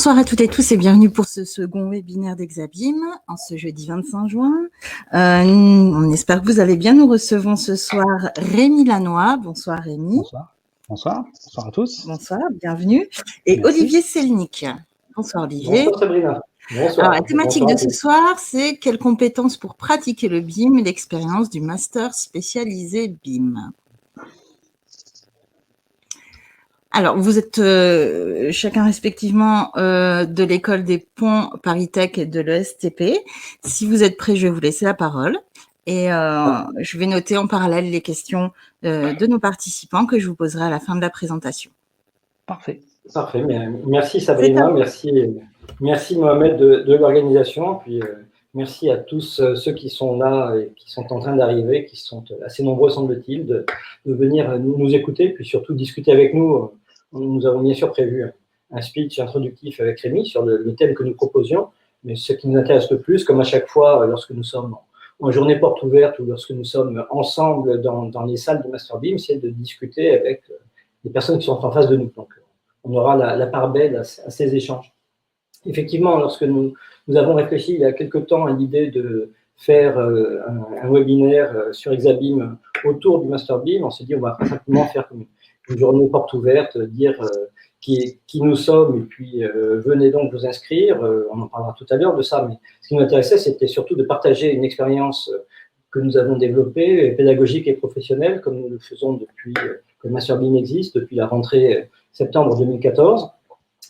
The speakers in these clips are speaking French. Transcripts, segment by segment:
Bonsoir à toutes et tous et bienvenue pour ce second webinaire d'Exabim en ce jeudi 25 juin. On espère que vous allez bien. Nous recevons ce soir Rémi Lannoy. Bonsoir Rémi. Bonsoir. Bonsoir. Bonsoir à tous. Bonsoir, bienvenue. Et merci. Olivier Selnik. Bonsoir Olivier. Bonsoir Sabrina. Bonsoir. Alors, la thématique de ce soir, c'est quelles compétences pour pratiquer le BIM et l'expérience du master spécialisé BIM. Alors, vous êtes chacun respectivement de l'école des ponts ParisTech et de l'ESTP. Si vous êtes prêts, je vais vous laisser la parole. Et je vais noter en parallèle les questions de nos participants que je vous poserai à la fin de la présentation. Parfait. Parfait. Merci Sabrina, merci Mohamed de l'organisation. Puis merci à tous ceux qui sont là et qui sont en train d'arriver, qui sont assez nombreux semble-t-il, de venir nous écouter, puis surtout discuter avec nous. Nous avons bien sûr prévu un speech introductif avec Rémi sur le thème que nous proposions, mais ce qui nous intéresse le plus, comme à chaque fois lorsque nous sommes en journée porte ouverte ou lorsque nous sommes ensemble dans les salles de Master BIM, c'est de discuter avec les personnes qui sont en face de nous. Donc, on aura la part belle à ces échanges. Effectivement, lorsque nous avons réfléchi il y a quelque temps à l'idée de faire un webinaire sur Exabim autour du Master BIM, on s'est dit on va simplement faire comme une journée porte ouverte, dire qui nous sommes et puis venez donc vous inscrire. On en parlera tout à l'heure de ça, mais ce qui nous intéressait, c'était surtout de partager une expérience que nous avons développée, pédagogique et professionnelle, comme nous le faisons depuis que le Master BIM existe, depuis la rentrée septembre 2014.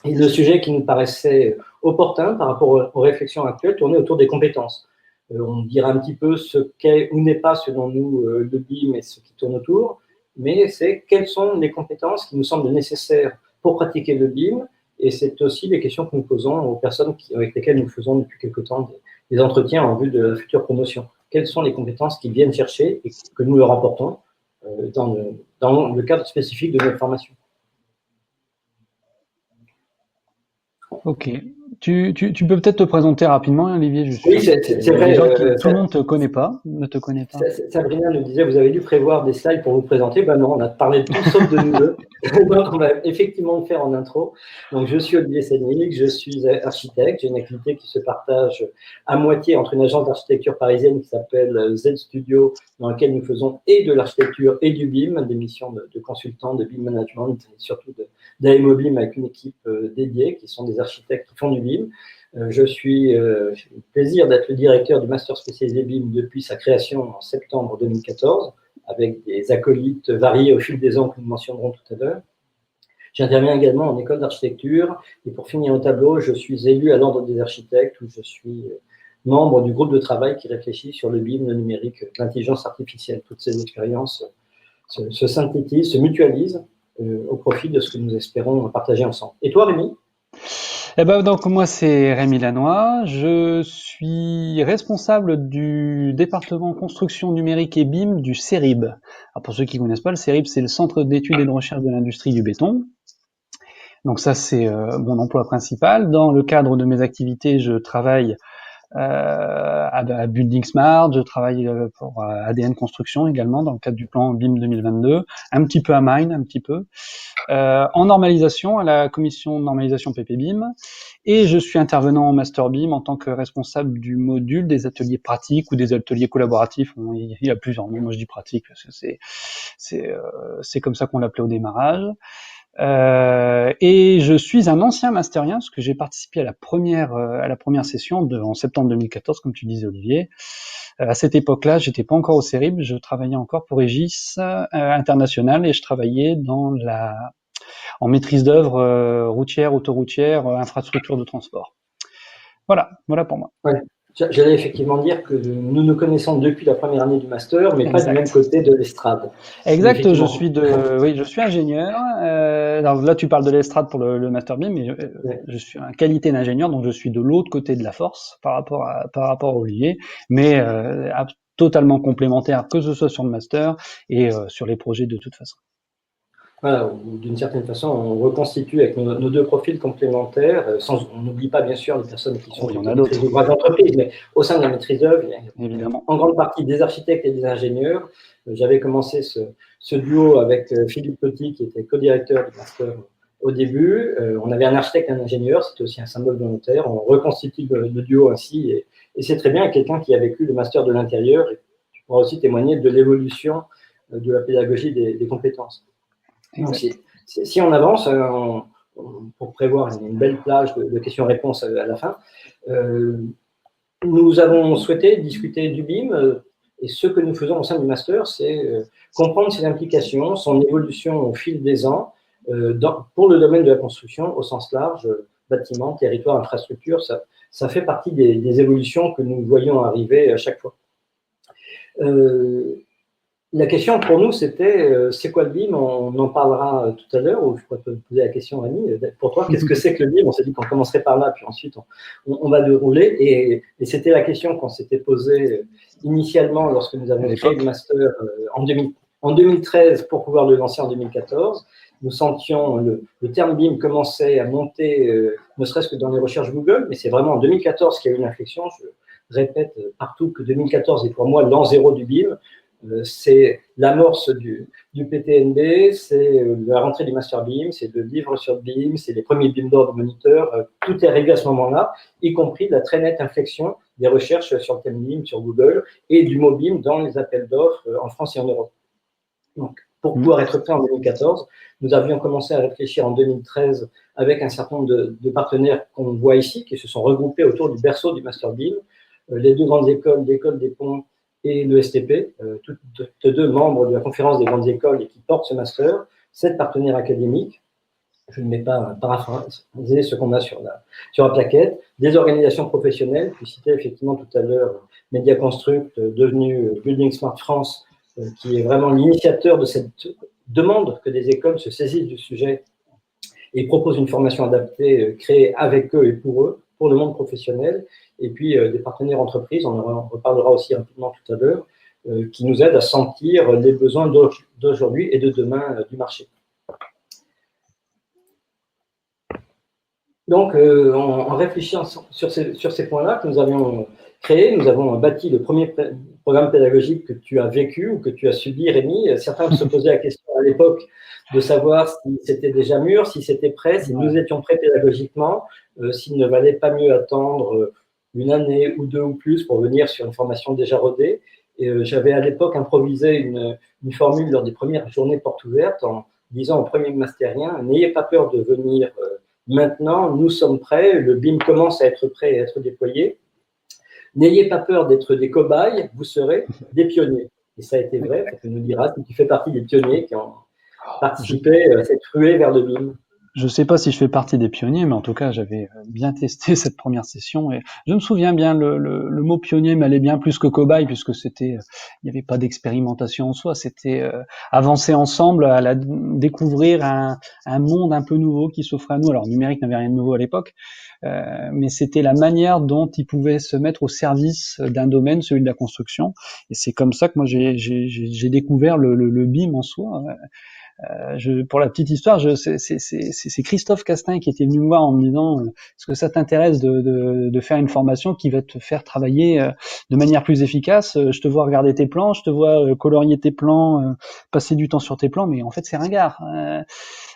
Et le sujet qui nous paraissait opportun par rapport aux réflexions actuelles tournait autour des compétences. On dira un petit peu ce qu'est ou n'est pas selon nous le BIM et ce qui tourne autour, mais c'est quelles sont les compétences qui nous semblent nécessaires pour pratiquer le BIM, et c'est aussi les questions que nous posons aux personnes avec lesquelles nous faisons depuis quelque temps des entretiens en vue de la future promotion. Quelles sont les compétences qu'ils viennent chercher et que nous leur apportons dans le cadre spécifique de notre formation. Ok. Tu peux peut-être te présenter rapidement, Olivier. Oui, c'est vrai. Tout le monde ne te connaît pas. Sabrina nous disait, vous avez dû prévoir des slides pour vous présenter. Ben non, on a parlé de tout sauf de nous deux. Donc, on va effectivement le faire en intro. Donc, je suis Olivier Selnik, je suis architecte. J'ai une activité qui se partage à moitié entre une agence d'architecture parisienne qui s'appelle Z Studio, dans laquelle nous faisons et de l'architecture et du BIM, des missions de consultants, de BIM management, et surtout d'AMO BIM avec une équipe dédiée, qui sont des architectes qui font du BIM. J'ai le plaisir d'être le directeur du Master spécialisé BIM depuis sa création en septembre 2014, avec des acolytes variés au fil des ans que nous mentionnerons tout à l'heure. J'interviens également en école d'architecture, et pour finir au tableau, je suis élu à l'Ordre des architectes, où je suis membre du groupe de travail qui réfléchit sur le BIM, le numérique, l'intelligence artificielle. Toutes ces expériences se synthétisent, se mutualisent au profit de ce que nous espérons partager ensemble. Et toi, Rémi ? Eh ben, donc moi c'est Rémi Lannoy, je suis responsable du département construction numérique et BIM du CERIB. Alors pour ceux qui ne connaissent pas, le CERIB c'est le Centre d'études et de recherche de l'industrie du béton. Donc ça c'est mon emploi principal. Dans le cadre de mes activités, je travaille à Building Smart, je travaille pour ADN Construction également dans le cadre du plan BIM 2022, un petit peu à Mine, un petit peu, en normalisation à la commission de normalisation PPBIM, et je suis intervenant en Master BIM en tant que responsable du module des ateliers pratiques ou des ateliers collaboratifs. Il y a plusieurs noms, moi je dis pratique parce que c'est comme ça qu'on l'appelait au démarrage. Et je suis un ancien masterien parce que j'ai participé à la première session en septembre 2014, comme tu disais Olivier. À cette époque-là, j'étais pas encore au CERIB, je travaillais encore pour Aegis International et je travaillais en maîtrise d'œuvre routière, autoroutière, infrastructure de transport. Voilà pour moi. Ouais. J'allais effectivement dire que nous nous connaissons depuis la première année du master, mais pas du même côté de l'estrade. Exact, je suis ingénieur. Alors là, tu parles de l'estrade pour le Master BIM, mais je suis en qualité d'ingénieur, donc je suis de l'autre côté de la force par rapport à Olivier, mais totalement complémentaire, que ce soit sur le Master et sur les projets de toute façon. Voilà, d'une certaine façon, on reconstitue avec nos deux profils complémentaires. On n'oublie pas bien sûr les personnes qui sont en maîtrise d'ouvrage d'entreprise, mais au sein de la maîtrise d'œuvre, il y a évidemment en grande partie des architectes et des ingénieurs. J'avais commencé ce duo avec Philippe Petit, qui était co-directeur du master au début, on avait un architecte et un ingénieur, c'était aussi un symbole volontaire. On reconstitue le duo ainsi, et c'est très bien. Quelqu'un qui a vécu le master de l'intérieur, et tu pourras aussi témoigner de l'évolution de la pédagogie des compétences. Donc, si on avance, pour prévoir une belle plage de questions-réponses à la fin, nous avons souhaité discuter du BIM, et ce que nous faisons au sein du master, c'est comprendre ses implications, son évolution au fil des ans, pour le domaine de la construction au sens large, bâtiment, territoire, infrastructure. Ça fait partie des évolutions que nous voyons arriver à chaque fois. La question pour nous, c'était c'est quoi le BIM? On en parlera tout à l'heure, ou je pourrais te poser la question, Rémi. Pour toi, qu'est-ce que c'est que le BIM? On s'est dit qu'on commencerait par là, puis ensuite on va dérouler. Et c'était la question qu'on s'était posée initialement lorsque nous avons créé le master en 2013 pour pouvoir le lancer en 2014. Nous sentions le terme BIM commencer à monter, ne serait-ce que dans les recherches Google, mais c'est vraiment en 2014 qu'il y a eu une inflexion. Je répète partout que 2014 est pour moi l'an zéro du BIM. C'est l'amorce du PTNB, c'est la rentrée du Master BIM, c'est le livre sur le BIM, c'est les premiers BIM d'ordre moniteur. Tout est arrivé à ce moment-là, y compris la très nette inflexion des recherches sur le thème BIM sur Google et du mot BIM dans les appels d'offres en France et en Europe. Donc, pour pouvoir être prêt en 2014, nous avions commencé à réfléchir en 2013 avec un certain nombre de partenaires qu'on voit ici, qui se sont regroupés autour du berceau du Master BIM, les deux grandes écoles, l'École des Ponts et le STP, toutes deux membres de la conférence des grandes écoles et qui portent ce master, 7 partenaires académiques, je ne mets pas paraphraser ce qu'on a sur la plaquette, des organisations professionnelles, puis citer effectivement tout à l'heure Mediaconstruct, devenu Building Smart France, qui est vraiment l'initiateur de cette demande que des écoles se saisissent du sujet et proposent une formation adaptée créée avec eux et pour eux, pour le monde professionnel, et puis des partenaires entreprises, on en reparlera aussi rapidement tout à l'heure, qui nous aident à sentir les besoins d'aujourd'hui et de demain du marché. Donc, en réfléchissant sur ces points-là que nous avions créés, nous avons bâti le premier programme pédagogique que tu as vécu ou que tu as subi, Rémi. Certains se posaient la question à l'époque de savoir si c'était déjà mûr, si c'était prêt, si nous étions prêts pédagogiquement, s'il ne valait pas mieux attendre une année ou 2 ou plus pour venir sur une formation déjà rodée. Et j'avais à l'époque improvisé une formule lors des premières journées portes ouvertes en disant aux premiers mastériens, n'ayez pas peur de venir maintenant, nous sommes prêts, le BIM commence à être prêt et à être déployé. N'ayez pas peur d'être des cobayes, vous serez des pionniers. Et ça a été vrai, tu nous diras si tu fais partie des pionniers qui ont participé à cette ruée vers le BIM. Je ne sais pas si je fais partie des pionniers, mais en tout cas, j'avais bien testé cette première session et je me souviens bien, le mot pionnier m'allait bien plus que cobaye puisque il n'y avait pas d'expérimentation en soi, c'était avancer ensemble à découvrir un monde un peu nouveau qui s'offrait à nous. Alors, le numérique n'avait rien de nouveau à l'époque, mais c'était la manière dont il pouvait se mettre au service d'un domaine, celui de la construction. Et c'est comme ça que moi j'ai découvert le BIM en soi. Pour la petite histoire, c'est Christophe Castin qui était venu me voir en me disant est-ce que ça t'intéresse de faire une formation qui va te faire travailler de manière plus efficace? Je te vois regarder tes plans, je te vois colorier tes plans, passer du temps sur tes plans, mais en fait c'est ringard.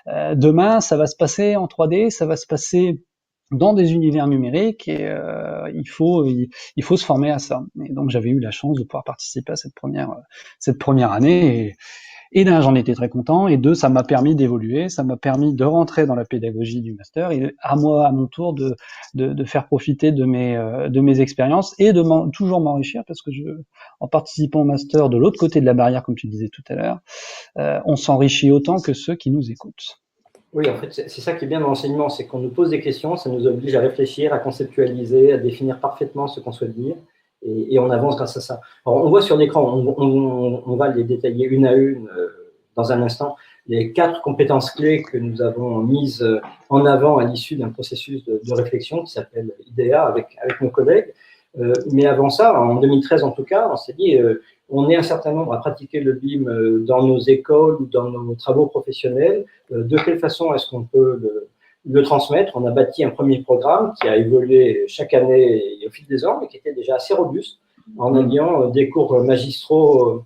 Demain, ça va se passer en 3D, ça va se passer dans des univers numériques et il faut se former à ça. Et donc j'avais eu la chance de pouvoir participer à cette première année. Et d'un, j'en étais très content, et deux, ça m'a permis d'évoluer, ça m'a permis de rentrer dans la pédagogie du master, et à moi, à mon tour, de faire profiter de mes expériences, et de toujours m'enrichir, parce que en participant au master de l'autre côté de la barrière, comme tu disais tout à l'heure, on s'enrichit autant que ceux qui nous écoutent. Oui, en fait, c'est ça qui est bien dans l'enseignement, c'est qu'on nous pose des questions, ça nous oblige à réfléchir, à conceptualiser, à définir parfaitement ce qu'on souhaite dire. Et on avance grâce à ça. Alors, on voit sur l'écran, on va les détailler une à une dans un instant, les 4 compétences clés que nous avons mises en avant à l'issue d'un processus de réflexion qui s'appelle IDEA avec nos collègues. Mais avant ça, en 2013 en tout cas, on s'est dit, on est un certain nombre à pratiquer le BIM dans nos écoles ou dans nos travaux professionnels. De quelle façon est-ce qu'on peut le transmettre? On a bâti un premier programme qui a évolué chaque année et au fil des ans, mais qui était déjà assez robuste, en alliant des cours magistraux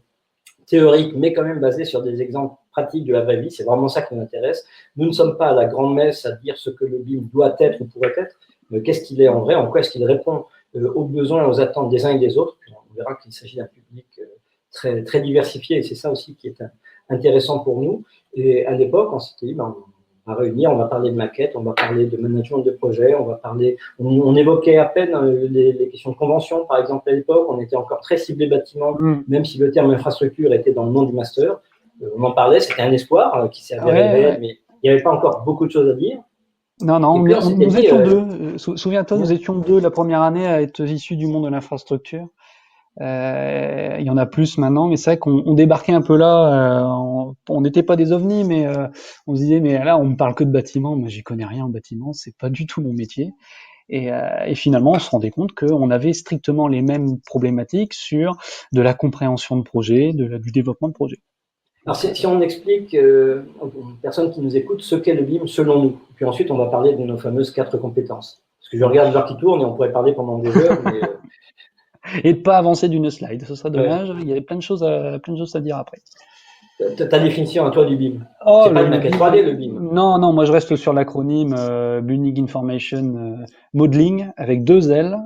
théoriques, mais quand même basés sur des exemples pratique de la vraie vie. C'est vraiment ça qui nous intéresse. Nous ne sommes pas à la grande messe à dire ce que le BIM doit être ou pourrait être, mais qu'est-ce qu'il est en vrai, en quoi est-ce qu'il répond aux besoins et aux attentes des uns et des autres. Puis on verra qu'il s'agit d'un public très, très diversifié, et c'est ça aussi qui est intéressant pour nous. Et à l'époque, on s'était dit, on va réunir, on va parler de maquette, on va parler de management de projet, on évoquait à peine les questions de convention, par exemple, à l'époque, on était encore très ciblé bâtiment, même si le terme infrastructure était dans le nom du master. On en parlait, c'était un espoir qui s'est avéré réel, mais il n'y avait pas encore beaucoup de choses à dire. Non, nous étions deux. Souviens-toi, nous étions deux la première année à être issus du monde de l'infrastructure. Il y en a plus maintenant, mais c'est vrai qu'on débarquait un peu là. On n'était pas des ovnis, mais on se disait, mais là, on me parle que de bâtiment. Moi, j'y connais rien en bâtiment. C'est pas du tout mon métier. Et finalement, on se rendait compte qu'on avait strictement les mêmes problématiques sur de la compréhension de projet, du développement de projet. Alors, si on explique aux personnes qui nous écoutent ce qu'est le BIM selon nous, puis ensuite on va parler de nos fameuses 4 compétences. Parce que je regarde l'heure qui tourne et on pourrait parler pendant des heures. Mais, et de pas avancer d'une slide, ce serait dommage. Ouais. Il y avait plein de choses à dire après. Ta définition à toi du BIM, c'est pas une maquette 3D le BIM. Non, moi je reste sur l'acronyme Building Information Modeling avec 2 L.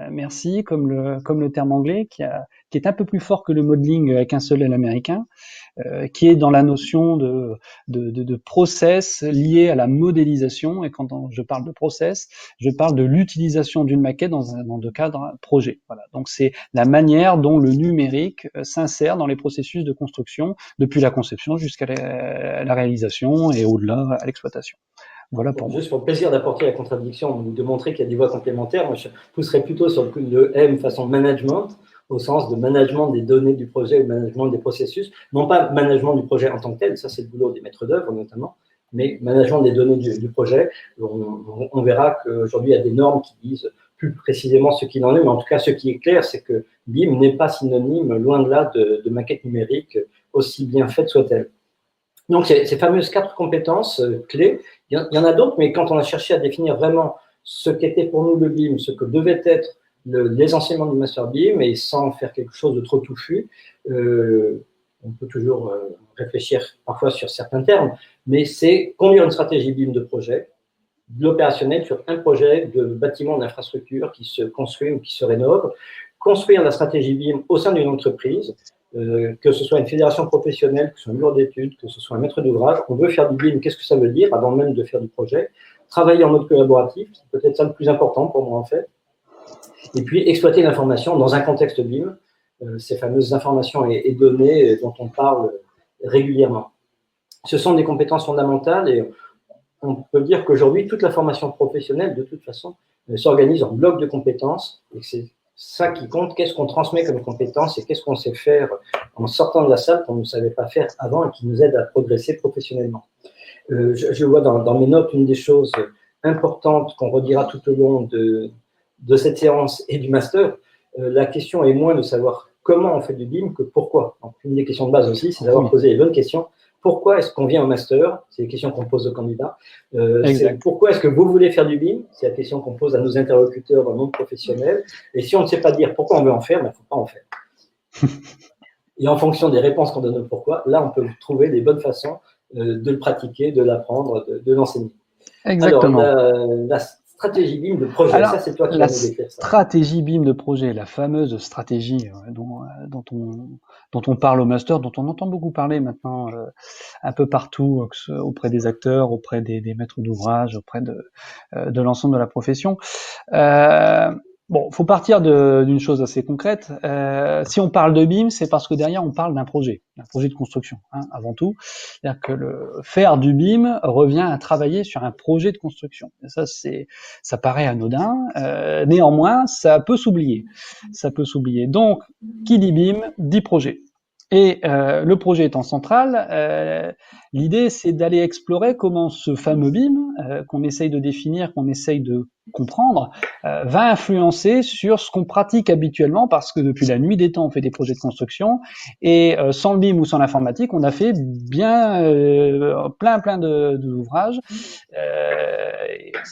Merci, comme le terme anglais qui est un peu plus fort que le modeling avec un seul L américain. Qui est dans la notion de process lié à la modélisation. Et quand je parle de process, je parle de l'utilisation d'une maquette dans le cadre projet. Voilà. Donc c'est la manière dont le numérique s'insère dans les processus de construction, depuis la conception jusqu'à la réalisation et au-delà à l'exploitation. Voilà pour Juste pour le plaisir d'apporter la contradiction, de montrer qu'il y a des voies complémentaires, moi je pousserais plutôt sur le M façon management, au sens de management des données du projet ou management des processus, non pas management du projet en tant que tel, ça c'est le boulot des maîtres d'œuvre notamment, mais management des données du projet. On verra qu'aujourd'hui il y a des normes qui disent plus précisément ce qu'il en est, mais en tout cas ce qui est clair, c'est que BIM n'est pas synonyme, loin de là, de maquette numérique, aussi bien faite soit-elle. Donc ces fameuses 4 compétences clés, il y en a d'autres, mais quand on a cherché à définir vraiment ce qu'était pour nous le BIM, ce que devait être les enseignements du Master BIM, et sans faire quelque chose de trop touffu, on peut toujours réfléchir parfois sur certains termes, mais c'est conduire une stratégie BIM de projet, de l'opérationnel sur un projet de bâtiment d'infrastructure qui se construit ou qui se rénove, construire la stratégie BIM au sein d'une entreprise, que ce soit une fédération professionnelle, que ce soit un bureau d'études, que ce soit un maître d'ouvrage. On veut faire du BIM, qu'est-ce que ça veut dire avant même de faire du projet? Travailler en mode collaboratif, c'est peut-être ça le plus important pour moi en fait. Et puis exploiter l'information dans un contexte BIM, ces fameuses informations et données dont on parle régulièrement. Ce sont des compétences fondamentales et on peut dire qu'aujourd'hui, toute la formation professionnelle, de toute façon, s'organise en blocs de compétences et c'est ça qui compte, qu'est-ce qu'on transmet comme compétences et qu'est-ce qu'on sait faire en sortant de la salle qu'on ne savait pas faire avant et qui nous aide à progresser professionnellement. Je vois dans mes notes une des choses importantes qu'on redira tout au long de cette séance et du master. La question est moins de savoir comment on fait du BIM que pourquoi. Donc, une des questions de base aussi, c'est d'avoir posé les bonnes questions. Pourquoi est-ce qu'on vient au master? C'est les questions qu'on pose aux candidats. Pourquoi est-ce que vous voulez faire du BIM? C'est la question qu'on pose à nos interlocuteurs dans le monde professionnel. Et si on ne sait pas dire pourquoi on veut en faire, il ne faut pas en faire. Et en fonction des réponses qu'on donne au pourquoi, là, on peut trouver des bonnes façons de le pratiquer, de l'apprendre, de l'enseigner. Exactement. Alors, la stratégie BIM de projet, ça c'est toi qui vas nous décrire ça. La stratégie BIM de projet, la fameuse stratégie dont on parle au master, dont on entend beaucoup parler maintenant un peu partout, auprès des acteurs, auprès des maîtres d'ouvrage, auprès de l'ensemble de la profession. Bon, faut partir d'une chose assez concrète. Si on parle de BIM, c'est parce que derrière on parle d'un projet de construction, avant tout. C'est-à-dire que faire du BIM revient à travailler sur un projet de construction. Et ça paraît anodin. Néanmoins, ça peut s'oublier. Donc, qui dit BIM dit projet. Et le projet étant central, l'idée c'est d'aller explorer comment ce fameux BIM qu'on essaye de définir, qu'on essaye de comprendre, va influencer sur ce qu'on pratique habituellement, parce que depuis la nuit des temps on fait des projets de construction et sans le BIM ou sans l'informatique on a fait bien plein d'ouvrages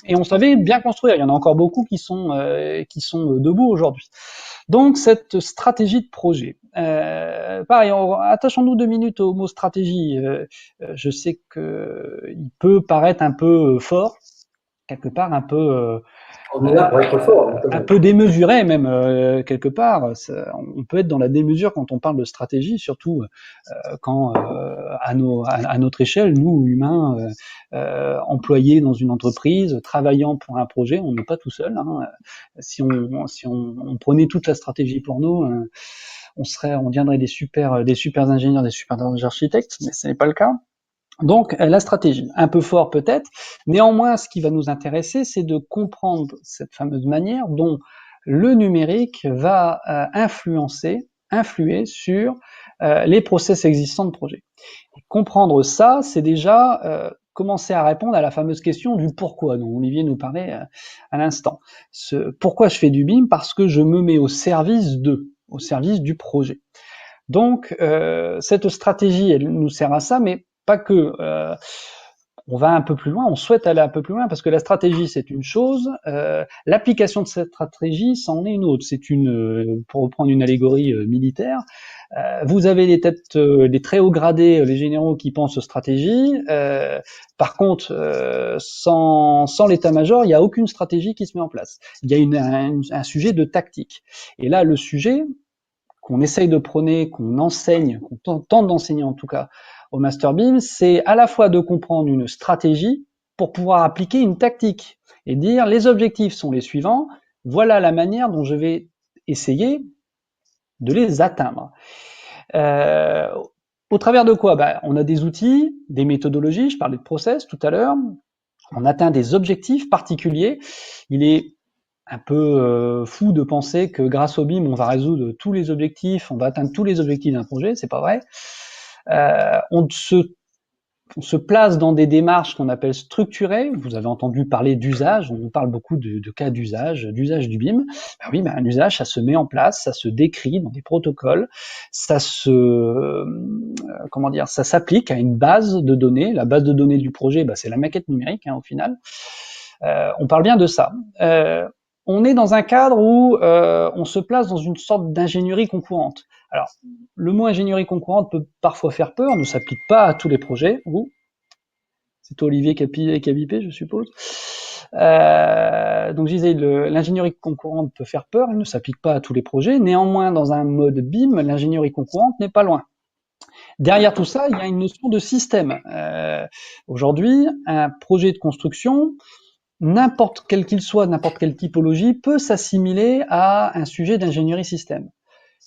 et on savait bien construire. Il y en a encore beaucoup qui sont debout aujourd'hui. Donc cette stratégie de projet, pareil, attachons-nous 2 minutes au mot stratégie. Je sais qu'il peut paraître un peu fort, quelque part un peu On est là pour être fort. un peu démesuré même quelque part. On peut être dans la démesure quand on parle de stratégie, surtout quand à notre échelle, nous humains, employés dans une entreprise, travaillant pour un projet, on n'est pas tout seul. Hein. Si on prenait toute la stratégie pour nous, on deviendrait des super ingénieurs, des super architectes, mais ce n'est pas le cas. Donc la stratégie, un peu fort peut-être, néanmoins ce qui va nous intéresser, c'est de comprendre cette fameuse manière dont le numérique va influer sur les process existants de projet. Et comprendre ça, c'est déjà commencer à répondre à la fameuse question du pourquoi dont Olivier nous parlait à l'instant. Pourquoi je fais du BIM? Parce que je me mets au service du projet. Donc cette stratégie, elle nous sert à ça, mais pas que. On va un peu plus loin, on souhaite aller un peu plus loin, parce que la stratégie, c'est une chose, l'application de cette stratégie, c'en est une autre. C'est pour reprendre une allégorie militaire, vous avez les têtes, les très hauts gradés, les généraux qui pensent stratégie. Par contre, sans l'état-major, il n'y a aucune stratégie qui se met en place. Il y a un sujet de tactique. Et là, le sujet qu'on essaye de prôner, qu'on enseigne, qu'on tente d'enseigner en tout cas au Master BIM, c'est à la fois de comprendre une stratégie pour pouvoir appliquer une tactique et dire les objectifs sont les suivants, voilà la manière dont je vais essayer de les atteindre. Au travers de quoi? On a des outils, des méthodologies, je parlais de process tout à l'heure, on atteint des objectifs particuliers. Il est un peu fou de penser que grâce au BIM, on va résoudre tous les objectifs, on va atteindre tous les objectifs d'un projet, c'est pas vrai. On se place dans des démarches qu'on appelle structurées. Vous avez entendu parler d'usage, on parle beaucoup de cas d'usage du BIM. Un usage, ça se met en place, ça se décrit dans des protocoles, ça s'applique à une base de données. La base de données du projet, c'est la maquette numérique, au final. On parle bien de ça. On est dans un cadre où on se place dans une sorte d'ingénierie concurrente. Alors, le mot ingénierie concurrente peut parfois faire peur, ne s'applique pas à tous les projets. C'est Olivier qui a bipé, je suppose. Donc, je disais, l'ingénierie concurrente peut faire peur, elle ne s'applique pas à tous les projets. Néanmoins, dans un mode BIM, l'ingénierie concurrente n'est pas loin. Derrière tout ça, il y a une notion de système. Aujourd'hui, un projet de construction, n'importe quel qu'il soit, n'importe quelle typologie, peut s'assimiler à un sujet d'ingénierie système.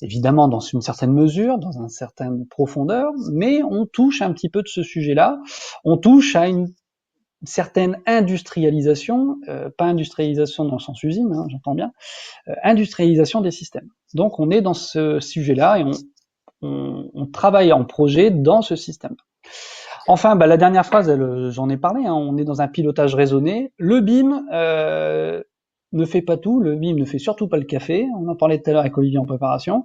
Évidemment, dans une certaine mesure, dans une certaine profondeur, mais on touche un petit peu de ce sujet-là. On touche à une certaine industrialisation, pas industrialisation dans le sens usine, j'entends bien, industrialisation des systèmes. Donc, on est dans ce sujet-là et on travaille en projet dans ce système-là. Enfin, la dernière phrase, j'en ai parlé, on est dans un pilotage raisonné. Le BIM ne fait pas tout, le BIM ne fait surtout pas le café, on en parlait tout à l'heure avec Olivier en préparation.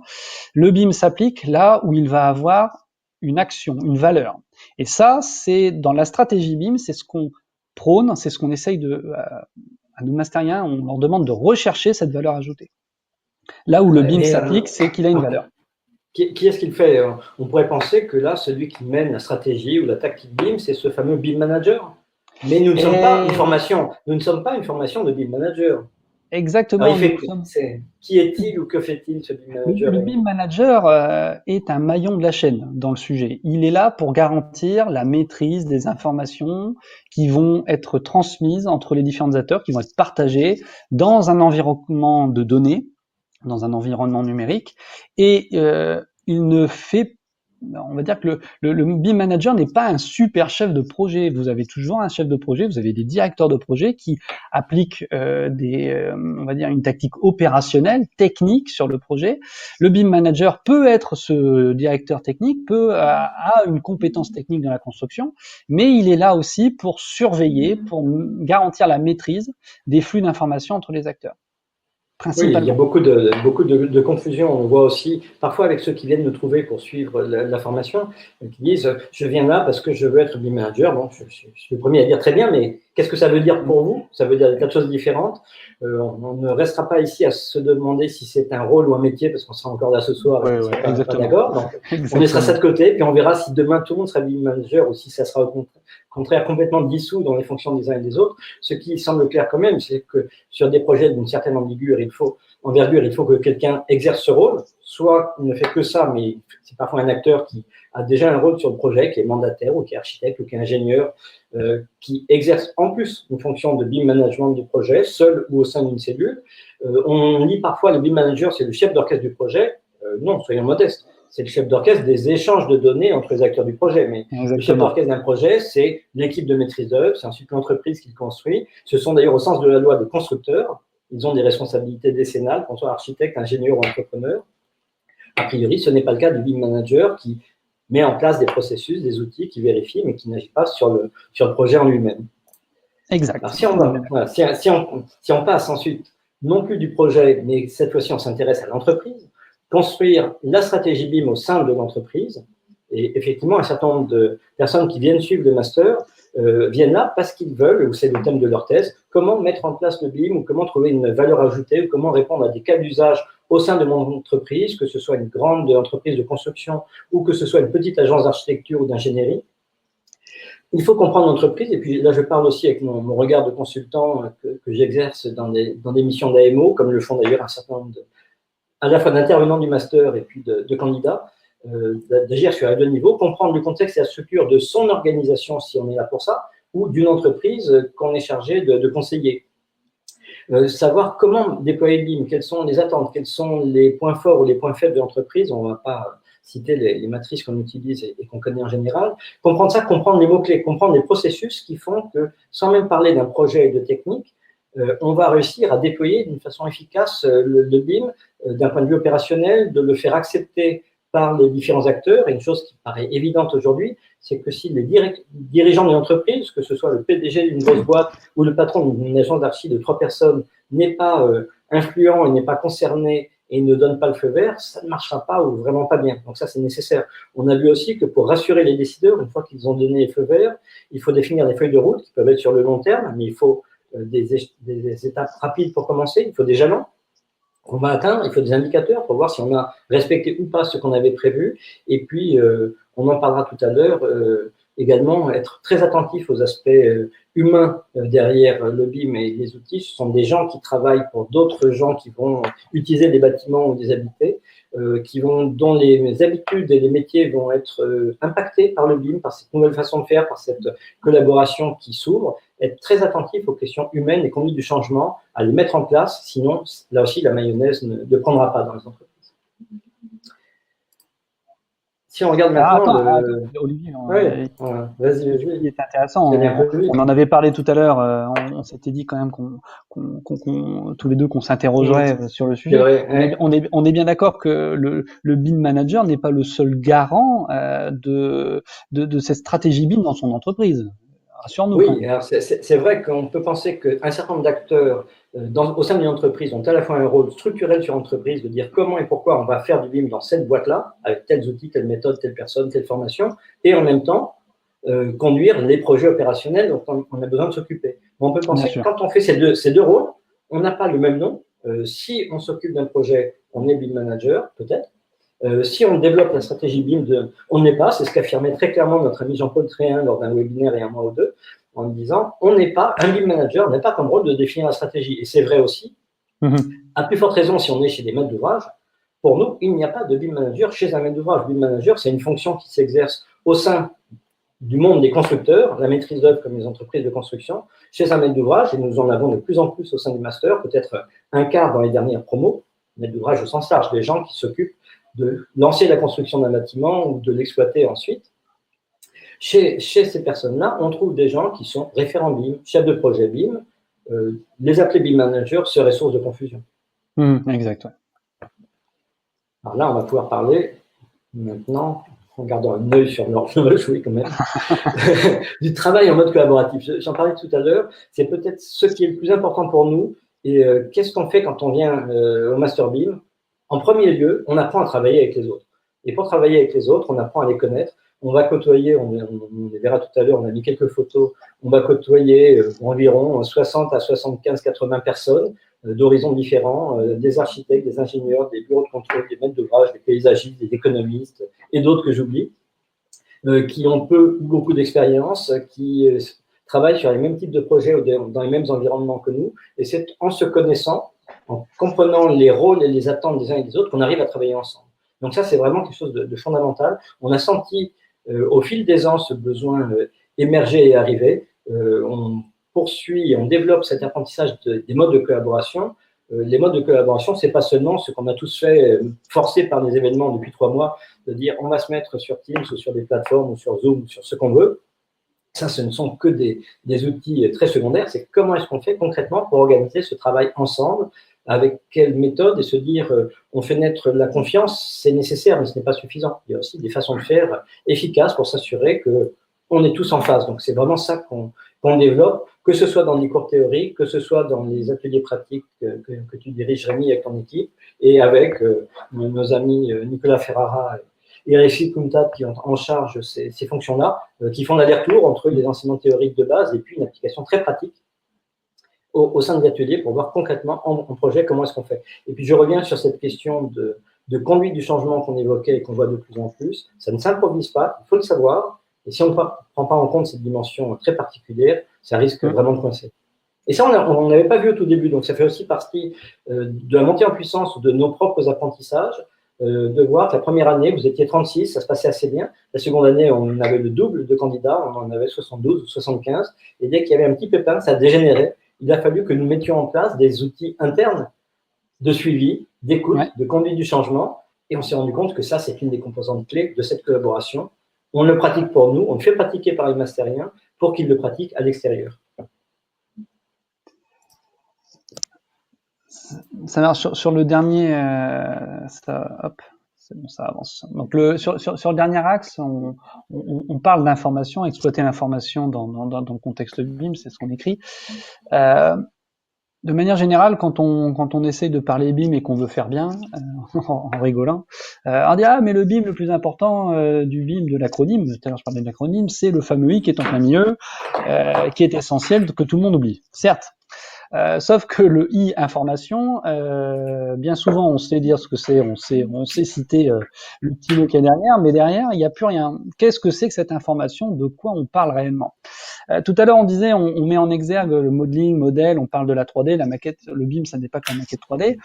Le BIM s'applique là où il va avoir une action, une valeur. Et ça, c'est dans la stratégie BIM, c'est ce qu'on prône, c'est ce qu'on essaye à nos mastériens, on leur demande de rechercher cette valeur ajoutée. Là où le BIM s'applique, c'est qu'il a une valeur. Qui est-ce qui le fait? On pourrait penser que là, celui qui mène la stratégie ou la tactique BIM, c'est ce fameux BIM manager. Mais nous ne sommes pas une formation. Nous ne sommes pas une formation de BIM manager. Exactement. Alors, qui est-il ou que fait-il ce BIM manager? Le BIM manager est un maillon de la chaîne dans le sujet. Il est là pour garantir la maîtrise des informations qui vont être transmises entre les différents acteurs, qui vont être partagées dans un environnement de données, dans un environnement numérique, et il ne fait, on va dire que le BIM manager n'est pas un super chef de projet. Vous avez toujours un chef de projet, vous avez des directeurs de projet qui appliquent on va dire une tactique opérationnelle, technique sur le projet. Le BIM manager peut être ce directeur technique, a une compétence technique dans la construction, mais il est là aussi pour surveiller, pour garantir la maîtrise des flux d'informations entre les acteurs. Oui, il y a beaucoup de confusion. On voit aussi, parfois avec ceux qui viennent nous trouver pour suivre la formation, qui disent « je viens là parce que je veux être BIM manager ». Bon, je suis le premier à dire très bien, mais Qu'est-ce que ça veut dire pour vous? Ça veut dire des tas de choses différentes. On ne restera pas ici à se demander si c'est un rôle ou un métier, parce qu'on sera encore là ce soir et on ne sera pas d'accord. Donc, on laissera ça de côté, puis on verra si demain tout le monde sera BIM manager ou si ça sera au contraire complètement dissous dans les fonctions des uns et des autres. Ce qui semble clair quand même, c'est que sur des projets d'une certaine envergure, il faut que quelqu'un exerce ce rôle. Soit il ne fait que ça, mais c'est parfois un acteur qui a déjà un rôle sur le projet, qui est mandataire ou qui est architecte ou qui est ingénieur, qui exerce en plus une fonction de BIM management du projet, seul ou au sein d'une cellule. On lit parfois le BIM manager, c'est le chef d'orchestre du projet. Non, soyons modestes. C'est le chef d'orchestre des échanges de données entre les acteurs du projet. Mais le chef d'orchestre d'un projet, c'est l'équipe de maîtrise d'œuvre, c'est ensuite l'entreprise qui le construit. Ce sont d'ailleurs, au sens de la loi, des constructeurs. Ils ont des responsabilités décennales, qu'on soit architecte, ingénieur ou entrepreneur. A priori, ce n'est pas le cas du BIM manager qui met en place des processus, des outils, qui vérifient, mais qui n'agit pas sur le projet en lui-même. Exact. Alors, si on passe ensuite, non plus du projet, mais cette fois-ci, on s'intéresse à l'entreprise, construire la stratégie BIM au sein de l'entreprise, et effectivement, un certain nombre de personnes qui viennent suivre le master viennent là parce qu'ils veulent, ou c'est le thème de leur thèse, comment mettre en place le BIM, ou comment trouver une valeur ajoutée, ou comment répondre à des cas d'usage au sein de mon entreprise, que ce soit une grande entreprise de construction ou que ce soit une petite agence d'architecture ou d'ingénierie. Il faut comprendre l'entreprise, et puis là je parle aussi avec mon regard de consultant que j'exerce dans des missions d'AMO, comme le font d'ailleurs un certain nombre à la fois d'intervenants du master et puis de candidats, d'agir sur les deux niveaux, comprendre le contexte et la structure de son organisation si on est là pour ça, ou d'une entreprise qu'on est chargé de conseiller. Savoir comment déployer le BIM, quelles sont les attentes, quels sont les points forts ou les points faibles de l'entreprise. On ne va pas citer les matrices qu'on utilise et qu'on connaît en général. Comprendre ça, comprendre les mots-clés, comprendre les processus qui font que, sans même parler d'un projet et de technique, on va réussir à déployer d'une façon efficace le BIM d'un point de vue opérationnel, de le faire accepter par les différents acteurs. Et une chose qui paraît évidente aujourd'hui, c'est que si les dirigeants d'une entreprise, que ce soit le PDG d'une grosse boîte ou le patron d'une agence d'archi de 3 personnes, n'est pas influent et n'est pas concerné et ne donne pas le feu vert, ça ne marchera pas ou vraiment pas bien. Donc ça, c'est nécessaire. On a vu aussi que pour rassurer les décideurs, une fois qu'ils ont donné le feu vert, il faut définir des feuilles de route qui peuvent être sur le long terme, mais il faut des étapes rapides pour commencer, il faut des jalons qu'on va atteindre, il faut des indicateurs pour voir si on a respecté ou pas ce qu'on avait prévu. Et puis, on en parlera tout à l'heure, également être très attentif aux aspects humains derrière le BIM et les outils. Ce sont des gens qui travaillent pour d'autres gens qui vont utiliser des bâtiments ou des habités, dont les habitudes et les métiers vont être impactés par le BIM, par cette nouvelle façon de faire, par cette collaboration qui s'ouvre. Être très attentif aux questions humaines et conduite du changement, à les mettre en place, sinon, là aussi, la mayonnaise ne prendra pas dans les entreprises. Si on regarde maintenant… Olivier, vas-y, il est intéressant. On en avait parlé tout à l'heure, on s'était dit quand même tous les deux qu'on s'interrogerait sur le sujet. Vrai, on est bien d'accord que le BIM manager n'est pas le seul garant de cette stratégie BIM dans son entreprise. Rassure-nous. Oui, alors c'est vrai qu'on peut penser qu'un certain nombre d'acteurs au sein d'une entreprise ont à la fois un rôle structurel sur l'entreprise, de dire comment et pourquoi on va faire du BIM dans cette boîte-là, avec tels outils, telle méthode, telle personne, telle formation, et en même temps conduire les projets opérationnels dont on a besoin de s'occuper. On peut penser que quand on fait ces deux rôles, on n'a pas le même nom. Si on s'occupe d'un projet, on est BIM manager, peut-être. Si on développe la stratégie BIM, on ne l'est pas. C'est ce qu'affirmait très clairement notre ami Jean-Paul Tréhin lors d'un webinaire il y a un mois ou deux, en disant on n'est pas, un BIM manager n'a pas comme rôle de définir la stratégie. Et c'est vrai aussi. À plus forte raison si on est chez des maîtres d'ouvrage. Pour nous, il n'y a pas de BIM manager chez un maître d'ouvrage. BIM manager, c'est une fonction qui s'exerce au sein du monde des constructeurs, la maîtrise d'œuvre comme les entreprises de construction, chez un maître d'ouvrage, et nous en avons de plus en plus au sein du master, peut-être un quart dans les dernières promos, maître d'ouvrage au sens large, des gens qui s'occupent de lancer la construction d'un bâtiment ou de l'exploiter ensuite. Chez ces personnes-là, on trouve des gens qui sont référents BIM, chefs de projet BIM. Les appeler BIM managers serait source de confusion. Exact. Ouais. Alors là, on va pouvoir parler maintenant, en gardant un œil sur l'horloge, oui, quand même, du travail en mode collaboratif. J'en parlais tout à l'heure, c'est peut-être ce qui est le plus important pour nous. Et qu'est-ce qu'on fait quand on vient au Master BIM? En premier lieu, on apprend à travailler avec les autres. Et pour travailler avec les autres, on apprend à les connaître. on va côtoyer, on les verra tout à l'heure, on a mis quelques photos, on va côtoyer environ 60 à 75, 80 personnes d'horizons différents, des architectes, des ingénieurs, des bureaux de contrôle, des maîtres d'ouvrage, des paysagistes, des économistes et d'autres que j'oublie, qui ont peu ou beaucoup d'expérience, qui travaillent sur les mêmes types de projets ou dans les mêmes environnements que nous. Et c'est en se connaissant, en comprenant les rôles et les attentes des uns et des autres, qu'on arrive à travailler ensemble. Donc ça, c'est vraiment quelque chose de fondamental. On a senti au fil des ans ce besoin émerger et arriver. On poursuit, on développe cet apprentissage des modes de collaboration. Les modes de collaboration, c'est pas seulement ce qu'on a tous fait, forcé par des événements depuis 3 mois, de dire on va se mettre sur Teams ou sur des plateformes ou sur Zoom ou sur ce qu'on veut. Ça, ce ne sont que des outils très secondaires. C'est comment est-ce qu'on fait concrètement pour organiser ce travail ensemble, avec quelle méthode, et se dire on fait naître la confiance, c'est nécessaire, mais ce n'est pas suffisant. Il y a aussi des façons de faire efficaces pour s'assurer qu'on est tous en phase. Donc, c'est vraiment ça qu'on développe, que ce soit dans les cours théoriques, que ce soit dans les ateliers pratiques que tu diriges, Rémi, avec ton équipe, et avec nos amis Nicolas Ferrara et Rachid Koumtab qui ont en charge ces fonctions-là, qui font l'aller-retour entre les enseignements théoriques de base et puis une application très pratique au sein de l'atelier pour voir concrètement en projet comment est-ce qu'on fait. Et puis je reviens sur cette question de conduite du changement qu'on évoquait et qu'on voit de plus en plus. Ça ne s'improvise pas, il faut le savoir. Et si on ne prend pas en compte cette dimension très particulière, ça risque vraiment de coincer. Et ça, on n'avait pas vu au tout début. Donc ça fait aussi partie de la montée en puissance de nos propres apprentissages, de voir que la première année, vous étiez 36, ça se passait assez bien. La seconde année, on avait le double de candidats, on en avait 72 ou 75. Et dès qu'il y avait un petit pépin, ça dégénérait. Il a fallu que nous mettions en place des outils internes de suivi, d'écoute, de conduite du changement. Et on s'est rendu compte que ça, c'est une des composantes clés de cette collaboration. On le pratique pour nous, on le fait pratiquer par les mastériens pour qu'ils le pratiquent à l'extérieur. Ça marche sur le dernier, hop, c'est bon, ça avance. Donc sur le dernier axe, on parle d'information, exploiter l'information dans le contexte BIM, c'est ce qu'on écrit. De manière générale, quand on essaye de parler BIM et qu'on veut faire bien, en rigolant, on dit mais le BIM le plus important du BIM, de l'acronyme, tout à l'heure je parlais de l'acronyme, c'est le fameux I qui est en plein milieu, qui est essentiel, que tout le monde oublie. Certes. Sauf que le I information, bien souvent on sait dire ce que c'est, on sait citer le petit mot qu'il y a derrière, mais derrière il n'y a plus rien. Qu'est-ce que c'est que cette information? De quoi on parle réellement? Tout à l'heure on disait on met en exergue le modeling, modèle, on parle de la 3D, la maquette, le BIM ça n'est pas que la maquette 3D.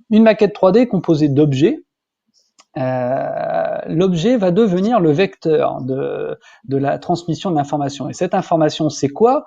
Une maquette 3D composée d'objets. L'objet va devenir le vecteur de la transmission de l'information. Et cette information, c'est quoi?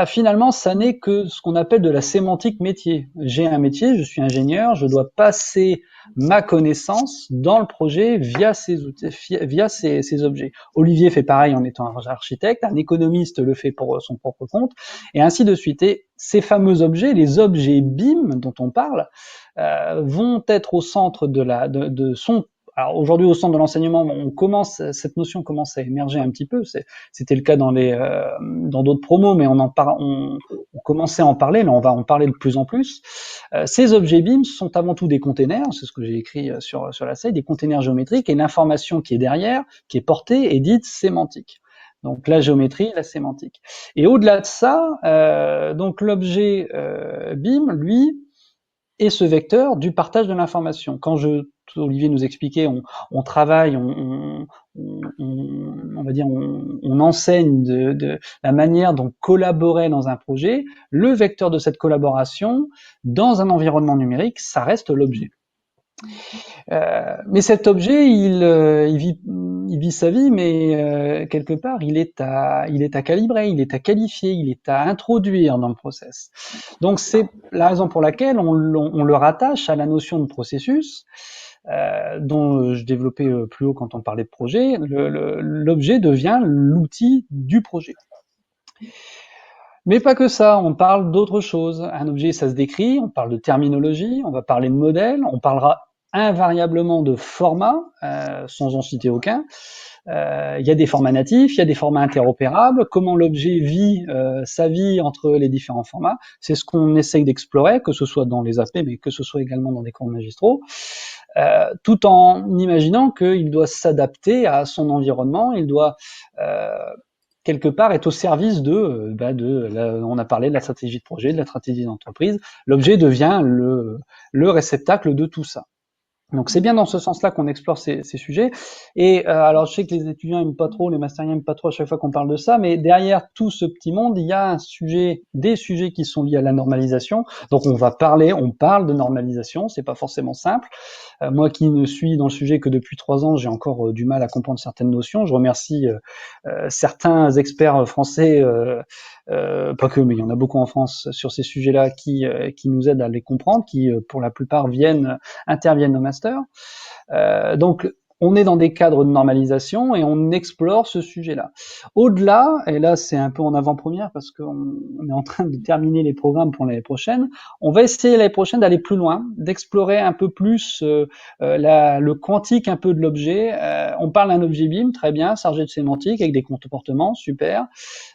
Finalement, ça n'est que ce qu'on appelle de la sémantique métier. J'ai un métier, je suis ingénieur, je dois passer ma connaissance dans le projet via ces outils, via ces objets. Olivier fait pareil en étant architecte, un économiste le fait pour son propre compte, et ainsi de suite. Et ces fameux objets, les objets BIM dont on parle, vont être au centre de son. Alors aujourd'hui, au centre de l'enseignement, cette notion commence à émerger un petit peu. C'était le cas dans d'autres promos, mais on commençait à en parler. Là, on va en parler de plus en plus. Ces objets BIM sont avant tout des containers. C'est ce que j'ai écrit sur la slide, des containers géométriques, et l'information qui est derrière, qui est portée, est dite sémantique. Donc la géométrie, la sémantique. Et au-delà de ça, donc l'objet BIM, lui, est ce vecteur du partage de l'information. Quand Olivier nous expliquait, on travaille, on va dire, on enseigne de la manière dont collaborer dans un projet. Le vecteur de cette collaboration dans un environnement numérique, ça reste l'objet. Mais cet objet, il vit sa vie, mais quelque part, il est à calibrer, il est à qualifier, il est à introduire dans le process. Donc c'est la raison pour laquelle on le rattache à la notion de processus, dont je développais plus haut quand on parlait de projet. L'objet devient l'outil du projet. Mais pas que ça, on parle d'autres choses. Un objet, ça se décrit, on parle de terminologie, on va parler de modèle, on parlera invariablement de format, sans en citer aucun. Il y a des formats natifs, il y a des formats interopérables. Comment l'objet vit sa vie entre les différents formats, c'est ce qu'on essaye d'explorer, que ce soit dans les AP, mais que ce soit également dans des cours magistraux. tout en imaginant qu'il doit s'adapter à son environnement, il doit quelque part être au service on a parlé de la stratégie de projet, de la stratégie d'entreprise. L'objet devient le réceptacle de tout ça. Donc c'est bien dans ce sens-là qu'on explore ces sujets. Et alors je sais que les étudiants aiment pas trop, les mastériens aiment pas trop à chaque fois qu'on parle de ça, mais derrière tout ce petit monde, il y a des sujets qui sont liés à la normalisation. Donc on parle de normalisation, c'est pas forcément simple. Moi qui ne suis dans le sujet que depuis 3 ans, j'ai encore du mal à comprendre certaines notions. Je remercie certains experts français, pas que, mais il y en a beaucoup en France sur ces sujets-là qui nous aident à les comprendre, qui pour la plupart interviennent au master. Donc, on est dans des cadres de normalisation et on explore ce sujet-là. Au-delà, et là c'est un peu en avant-première parce qu'on est en train de terminer les programmes pour l'année prochaine, on va essayer l'année prochaine d'aller plus loin, d'explorer un peu plus le quantique un peu de l'objet. On parle d'un objet BIM, très bien, chargé de sémantique, avec des comportements, super.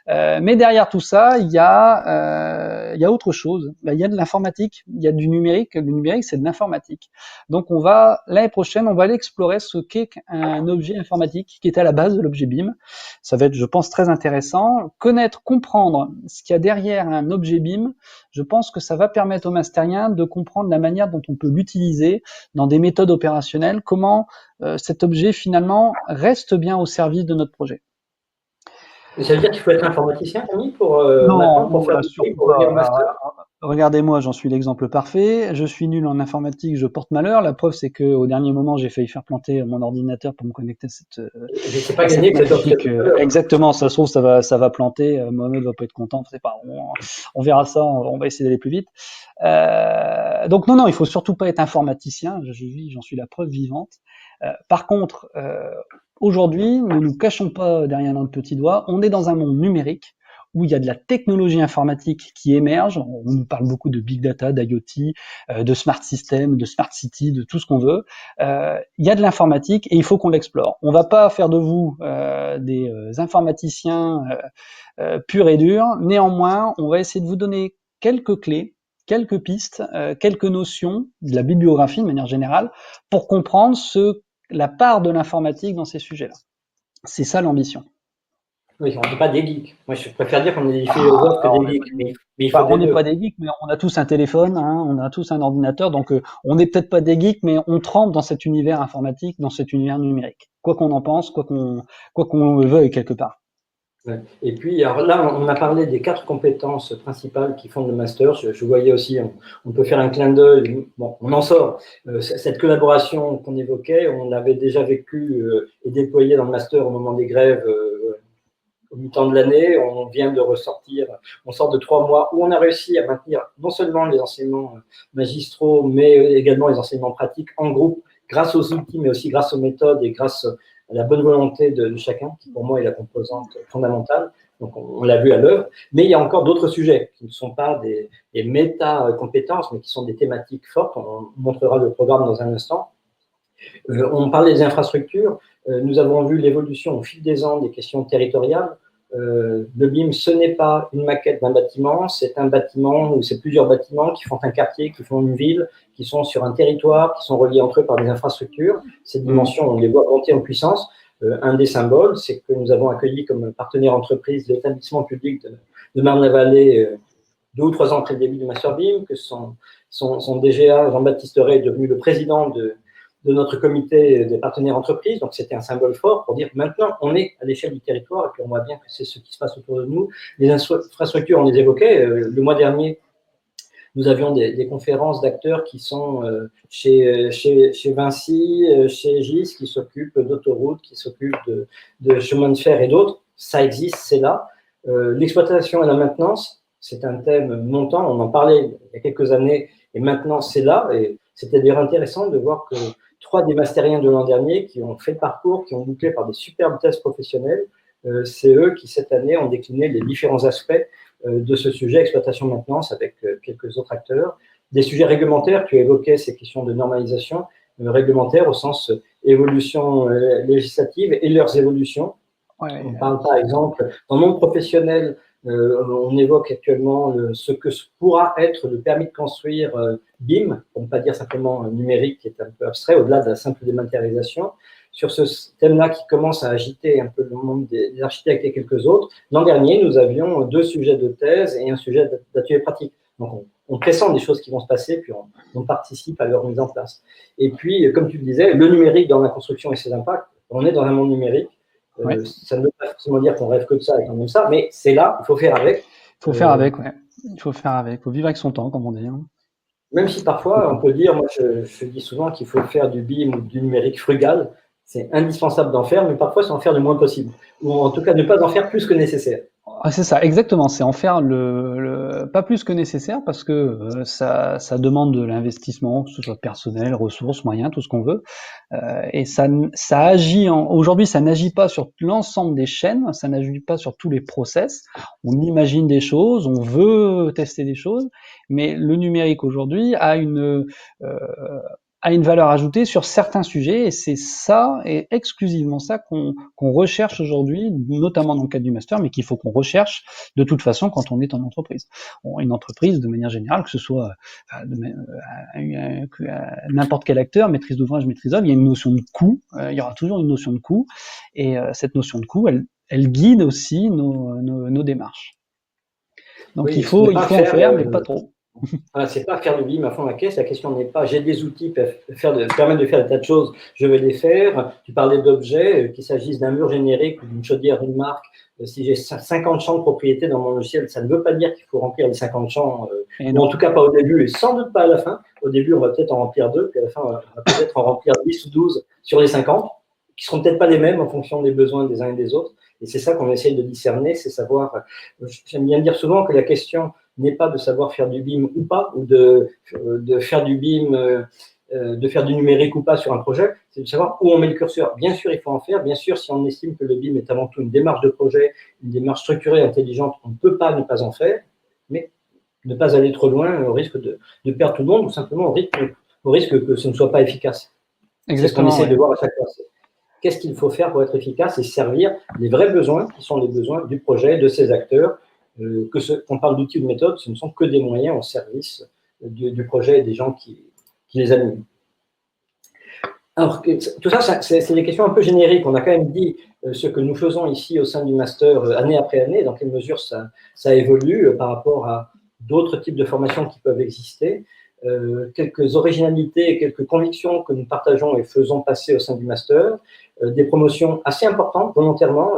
Mais derrière tout ça, il y a autre chose. Il y a de l'informatique, il y a du numérique. Le numérique, c'est de l'informatique. Donc, l'année prochaine, on va aller explorer ce qu'est un objet informatique qui est à la base de l'objet BIM. Ça va être, je pense, très intéressant. Comprendre ce qu'il y a derrière un objet BIM, je pense que ça va permettre aux mastériens de comprendre la manière dont on peut l'utiliser dans des méthodes opérationnelles, comment cet objet, finalement, reste bien au service de notre projet. Ça veut dire qu'il faut être informaticien, Camille, pour faire du truc, pour pas. venir au master? Regardez-moi, j'en suis l'exemple parfait. Je suis nul en informatique, je porte malheur. La preuve, c'est qu'au dernier moment, j'ai failli faire planter mon ordinateur pour me connecter à C'est pas gagné que cette magnifique. Exactement, ça se trouve, ça va planter. Mohamed va pas être content. C'est pas. On verra ça. On va essayer d'aller plus vite. Donc non, il faut surtout pas être informaticien. J'en suis la preuve vivante. Par contre, aujourd'hui, ne nous cachons pas derrière notre petit doigt, on est dans un monde numérique où il y a de la technologie informatique qui émerge. On nous parle beaucoup de big data, d'IoT, de smart system, de smart city, de tout ce qu'on veut. Il y a de l'informatique et il faut qu'on l'explore. On va pas faire de vous des informaticiens purs et durs. Néanmoins, on va essayer de vous donner quelques clés, quelques pistes, quelques notions de la bibliographie de manière générale pour comprendre la part de l'informatique dans ces sujets-là. C'est ça l'ambition. Oui, on n'est pas des geeks. Moi, je préfère dire qu'on est des philosophes que des geeks. On n'est pas des geeks, mais on a tous un téléphone, on a tous un ordinateur, donc on n'est peut-être pas des geeks, mais on trempe dans cet univers informatique, dans cet univers numérique. Quoi qu'on en pense, quoi qu'on le veuille quelque part. Ouais. Et puis, alors là, on a parlé des 4 compétences principales qui font le master. Je voyais aussi, on peut faire un clin d'œil. Bon, on en sort. Cette collaboration qu'on évoquait, on l'avait déjà vécu et déployé dans le master au moment des grèves au mi-temps de l'année. On vient de ressortir, on sort de 3 mois où on a réussi à maintenir non seulement les enseignements magistraux, mais également les enseignements pratiques en groupe, grâce aux outils, mais aussi grâce aux méthodes et grâce à la bonne volonté de chacun, qui pour moi est la composante fondamentale. Donc, on l'a vu à l'œuvre. Mais il y a encore d'autres sujets qui ne sont pas des méta-compétences, mais qui sont des thématiques fortes. On montrera le programme dans un instant. On parle des infrastructures. Nous avons vu l'évolution au fil des ans des questions territoriales. Le BIM, ce n'est pas une maquette d'un bâtiment, c'est un bâtiment ou c'est plusieurs bâtiments qui font un quartier, qui font une ville, qui sont sur un territoire, qui sont reliés entre eux par des infrastructures. Ces dimensions, on les voit monter en puissance. Un des symboles, c'est que nous avons accueilli comme partenaire entreprise l'établissement public de Marne-la-Vallée 2 ou 3 ans après le début du Master BIM, que son DGA, Jean-Baptiste Ray, est devenu le président de notre comité des partenaires entreprises. Donc, c'était un symbole fort pour dire que maintenant, on est à l'échelle du territoire et puis on voit bien que c'est ce qui se passe autour de nous. Les infrastructures, on les évoquait. Le mois dernier, nous avions des conférences d'acteurs qui sont chez Vinci, chez GIS, qui s'occupent d'autoroutes, qui s'occupent de chemins de fer et d'autres. Ça existe, c'est là. L'exploitation et la maintenance, c'est un thème montant. On en parlait il y a quelques années et maintenant, c'est là. Et c'était d'ailleurs intéressant de voir que 3 des mastériens de l'an dernier qui ont fait le parcours, qui ont bouclé par des superbes tests professionnels, c'est eux qui, cette année, ont décliné les différents aspects de ce sujet exploitation-maintenance avec quelques autres acteurs. Des sujets réglementaires, tu as évoqué ces questions de normalisation réglementaire au sens évolution législative et leurs évolutions. Ouais, on parle par exemple, dans le monde professionnel, On évoque actuellement ce que pourra être le permis de construire BIM, pour ne pas dire simplement numérique, qui est un peu abstrait, au-delà de la simple dématérialisation. Sur ce thème-là qui commence à agiter un peu le monde des architectes et quelques autres, l'an dernier, nous avions 2 sujets de thèse et un sujet d'atelier pratique. Donc, on pressent des choses qui vont se passer, puis on participe à leur mise en place. Et puis, comme tu le disais, le numérique dans la construction et ses impacts, on est dans un monde numérique. Ça ne veut pas forcément dire qu'on rêve que de ça et qu'on aime ça, mais c'est là, il faut faire avec. Il faut faire avec, ouais. Il faut faire avec. Il faut vivre avec son temps, comme on dit. Même si parfois, on peut dire, moi je dis souvent qu'il faut faire du BIM ou du numérique frugal. C'est indispensable d'en faire, mais parfois c'est en faire le moins possible. Ou en tout cas, ne pas en faire plus que nécessaire. Ah, c'est ça, exactement. C'est en faire pas plus que nécessaire parce que ça demande de l'investissement, que ce soit personnel, ressources, moyens, tout ce qu'on veut. Et ça agit aujourd'hui, ça n'agit pas sur l'ensemble des chaînes, ça n'agit pas sur tous les process. On imagine des choses, on veut tester des choses, mais le numérique aujourd'hui a une valeur ajoutée sur certains sujets, et c'est ça, et exclusivement ça qu'on recherche aujourd'hui, notamment dans le cadre du master, mais qu'il faut qu'on recherche de toute façon quand on est en entreprise. Une entreprise, de manière générale, que ce soit n'importe quel acteur, maîtrise d'ouvrage, maîtrise d'œuvre, il y a une notion de coût, il y aura toujours une notion de coût, et cette notion de coût, elle guide aussi nos démarches. Donc oui, il faut en faire, mais pas trop. Voilà, c'est pas faire du BIM à fond la caisse. La question n'est pas j'ai des outils qui permettent de faire des tas de choses, je vais les faire. Tu parlais d'objets, qu'il s'agisse d'un mur générique ou d'une chaudière d'une marque. Si j'ai 50 champs de propriété dans mon logiciel, ça ne veut pas dire qu'il faut remplir les 50 champs, ou en tout cas pas au début et sans doute pas à la fin. Au début, on va peut-être en remplir 2, puis à la fin, on va peut-être en remplir 10 ou 12 sur les 50, qui seront peut-être pas les mêmes en fonction des besoins des uns et des autres. Et c'est ça qu'on essaye de discerner, c'est savoir. J'aime bien dire souvent que la question n'est pas de savoir faire du BIM ou pas, ou de faire du BIM, de faire du numérique ou pas sur un projet, c'est de savoir où on met le curseur. Bien sûr, il faut en faire. Bien sûr, si on estime que le BIM est avant tout une démarche de projet, une démarche structurée, intelligente, on ne peut pas ne pas en faire, mais ne pas aller trop loin au risque de perdre tout le monde, ou simplement au risque que ce ne soit pas efficace. C'est ce qu'on essaie de voir à chaque fois. Qu'est-ce qu'il faut faire pour être efficace et servir les vrais besoins, qui sont les besoins du projet, de ses acteurs. Qu'on parle d'outils ou de méthodes, ce ne sont que des moyens au service du projet et des gens qui les animent. Alors, tout ça, c'est des questions un peu génériques. On a quand même dit ce que nous faisons ici au sein du master année après année, dans quelle mesure ça évolue par rapport à d'autres types de formations qui peuvent exister. Quelques originalités et quelques convictions que nous partageons et faisons passer au sein du master, des promotions assez importantes volontairement,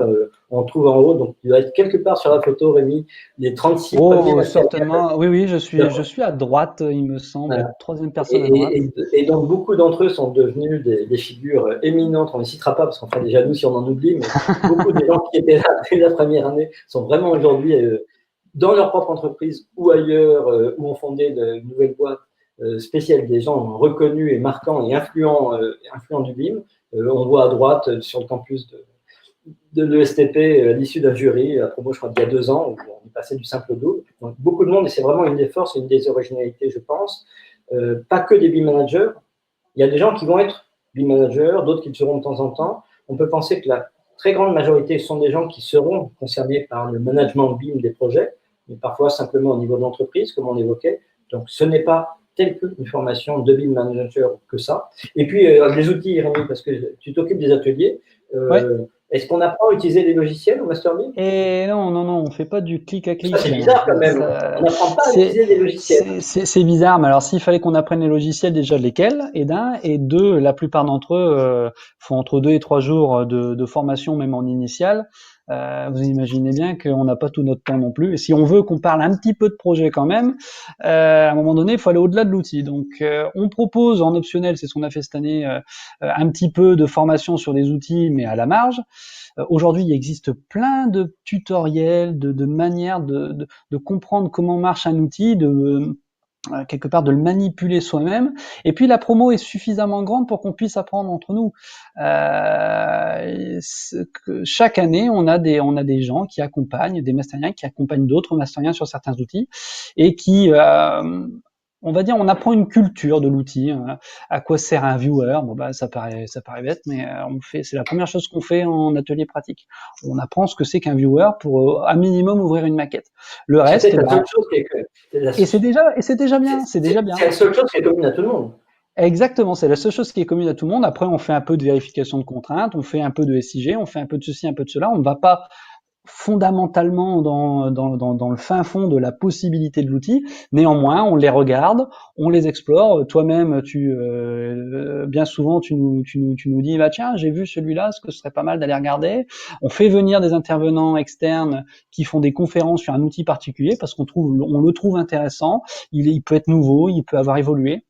on trouve en haut, donc il doit être quelque part sur la photo, Rémi, les 36 premiers. Certainement, oui, je suis à droite, il me semble, voilà. La troisième personne à droite. Et donc beaucoup d'entre eux sont devenus des figures éminentes, on ne les citera pas parce qu'on ferait des jaloux si on en oublie, mais beaucoup des gens qui étaient là dès la première année sont vraiment aujourd'hui dans leur propre entreprise ou ailleurs, ou ont fondé de nouvelles boîtes spéciales, des gens reconnus et marquants et influents du BIM. On voit à droite sur le campus de l'ESTP à l'issue d'un jury, à promo, je crois, d'il y a 2 ans, où on est passé du simple au double. Donc, beaucoup de monde, et c'est vraiment une des forces, une des originalités, je pense. Pas que des BIM managers. Il y a des gens qui vont être BIM managers, d'autres qui le seront de temps en temps. On peut penser que la très grande majorité sont des gens qui seront concernés par le management BIM des projets, mais parfois simplement au niveau de l'entreprise, comme on évoquait. Donc, ce n'est pas telle qu'une formation de BIM manager que ça. Et puis, les outils, Rémi, parce que tu t'occupes des ateliers. Ouais. Est-ce qu'on apprend à utiliser les logiciels au Master BIM? Et non, on ne fait pas du clic à clic. Ça, c'est bizarre quand même. On n'apprend pas à utiliser des logiciels. C'est bizarre, mais alors s'il fallait qu'on apprenne les logiciels, déjà lesquels, et deux, la plupart d'entre eux font entre 2 et 3 jours de formation, même en initiale. Vous imaginez bien qu'on n'a pas tout notre temps non plus. Et si on veut qu'on parle un petit peu de projet quand même, à un moment donné, il faut aller au-delà de l'outil. Donc, on propose en optionnel, c'est ce qu'on a fait cette année, un petit peu de formation sur les outils, mais à la marge. Aujourd'hui, il existe plein de tutoriels, de manières de comprendre comment marche un outil, quelque part de le manipuler soi-même, et puis la promo est suffisamment grande pour qu'on puisse apprendre entre nous. Chaque année, on a des gens qui accompagnent, des masteriens qui accompagnent d'autres masteriens sur certains outils, et qui on va dire, on apprend une culture de l'outil. À quoi sert un viewer? Bon, bah, ça paraît bête, mais c'est la première chose qu'on fait en atelier pratique. On apprend ce que c'est qu'un viewer pour, à minimum, ouvrir une maquette. Le reste, C'est la seule chose qui est et c'est déjà bien, c'est déjà bien. C'est la seule chose qui est commune à tout le monde. Exactement, c'est la seule chose qui est commune à tout le monde. Après, on fait un peu de vérification de contraintes, on fait un peu de SIG, on fait un peu de ceci, un peu de cela. On ne va pas fondamentalement dans le fin fond de la possibilité de l'outil. Néanmoins, on les regarde, on les explore. Toi-même, bien souvent, tu nous dis, bah tiens, j'ai vu celui-là, ce que ce serait pas mal d'aller regarder. On fait venir des intervenants externes qui font des conférences sur un outil particulier parce on le trouve intéressant. Il peut être nouveau, il peut avoir évolué,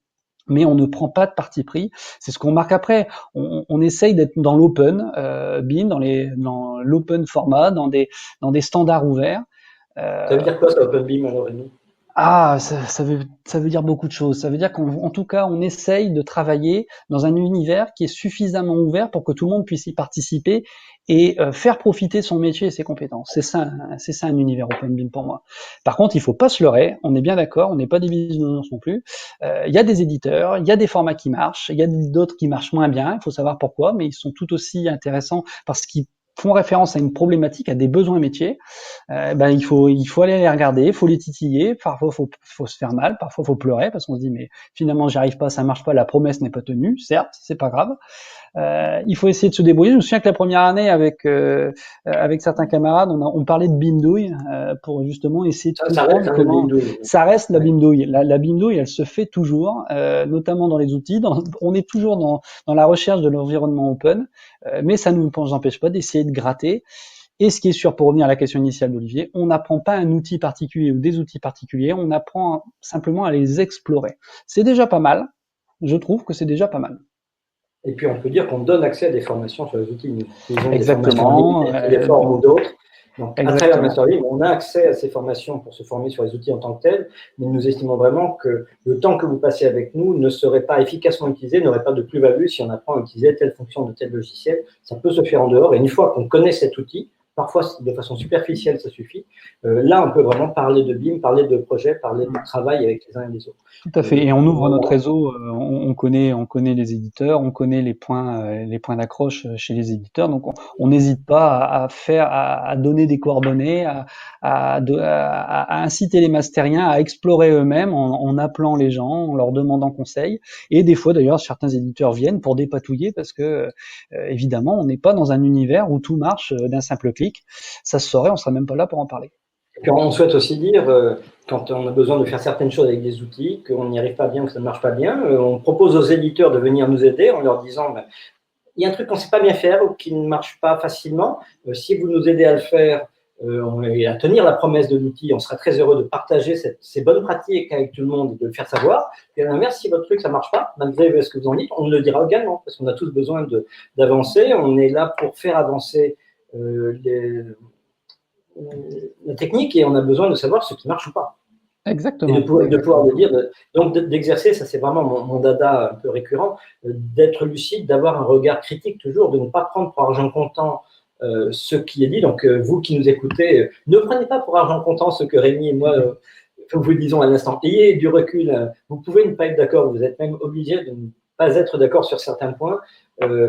mais on ne prend pas de parti pris. C'est ce qu'on marque après. On essaye d'être dans l'open, BIM, dans l'open format, dans des standards ouverts. Ça veut dire quoi ça, Open BIM, alors, Rémi? Ça veut dire beaucoup de choses. Ça veut dire qu'en tout cas, on essaye de travailler dans un univers qui est suffisamment ouvert pour que tout le monde puisse y participer et faire profiter son métier et ses compétences. C'est ça un univers Open BIM pour moi. Par contre, il faut pas se leurrer. On est bien d'accord. On n'est pas des bisounours non plus. Il y a des éditeurs, il y a des formats qui marchent, il y a d'autres qui marchent moins bien. Il faut savoir pourquoi, mais ils sont tout aussi intéressants parce qu'ils font référence à une problématique, à des besoins métiers. Il faut aller les regarder, il faut les titiller. Parfois, faut se faire mal, parfois, faut pleurer parce qu'on se dit mais finalement, j'y arrive pas, ça marche pas, la promesse n'est pas tenue. Certes, c'est pas grave. Il faut essayer de se débrouiller. Je me souviens que la première année, avec certains camarades, on parlait de bimdouille pour justement essayer de comprendre comment ça reste la bimdouille. La bimdouille, elle se fait toujours, notamment dans les outils. On est toujours dans la recherche de l'environnement open, mais ça ne nous empêche pas d'essayer de gratter. Et ce qui est sûr, pour revenir à la question initiale d'Olivier, on n'apprend pas un outil particulier ou des outils particuliers, on apprend simplement à les explorer. C'est déjà pas mal. Je trouve que c'est déjà pas mal. Et puis, on peut dire qu'on donne accès à des formations sur les outils. Nous utilisons Exactement. des formations des forums ou d'autres. Donc, à travers MasterLib, on a accès à ces formations pour se former sur les outils en tant que tels, mais nous estimons vraiment que le temps que vous passez avec nous ne serait pas efficacement utilisé, n'aurait pas de plus-value si on apprend à utiliser telle fonction de tel logiciel. Ça peut se faire en dehors, et une fois qu'on connaît cet outil, parfois de façon superficielle, ça suffit. Là, on peut vraiment parler de BIM, parler de projet, parler de travail avec les uns et les autres. Tout à fait. Et on ouvre notre réseau. On connaît les éditeurs, on connaît les points d'accroche chez les éditeurs. Donc, on n'hésite pas à donner des coordonnées, à inciter les mastériens à explorer eux-mêmes en appelant les gens, en leur demandant conseil. Et des fois, d'ailleurs, certains éditeurs viennent pour dépatouiller parce que, évidemment, on n'est pas dans un univers où tout marche d'un simple clic. Ça se saurait, on serait même pas là pour en parler. Et on souhaite aussi dire, quand on a besoin de faire certaines choses avec des outils, qu'on n'y arrive pas bien, que ça ne marche pas bien, on propose aux éditeurs de venir nous aider en leur disant il y a un truc qu'on ne sait pas bien faire ou qui ne marche pas facilement. Si vous nous aidez à le faire et à tenir la promesse de l'outil, on sera très heureux de partager ces bonnes pratiques avec tout le monde et de le faire savoir. Et à l'inverse, si votre truc ça ne marche pas, malgré ce que vous en dites, on le dira également parce qu'on a tous besoin d'avancer. On est là pour faire avancer la technique et on a besoin de savoir ce qui marche ou pas. Exactement. Et de pouvoir le dire. Donc, d'exercer, ça c'est vraiment mon dada un peu récurrent, d'être lucide, d'avoir un regard critique toujours, de ne pas prendre pour argent comptant ce qui est dit. Donc, vous qui nous écoutez, ne prenez pas pour argent comptant ce que Rémi et moi vous disons à l'instant. Ayez du recul. Vous pouvez ne pas être d'accord, vous êtes même obligé de ne pas être d'accord sur certains points,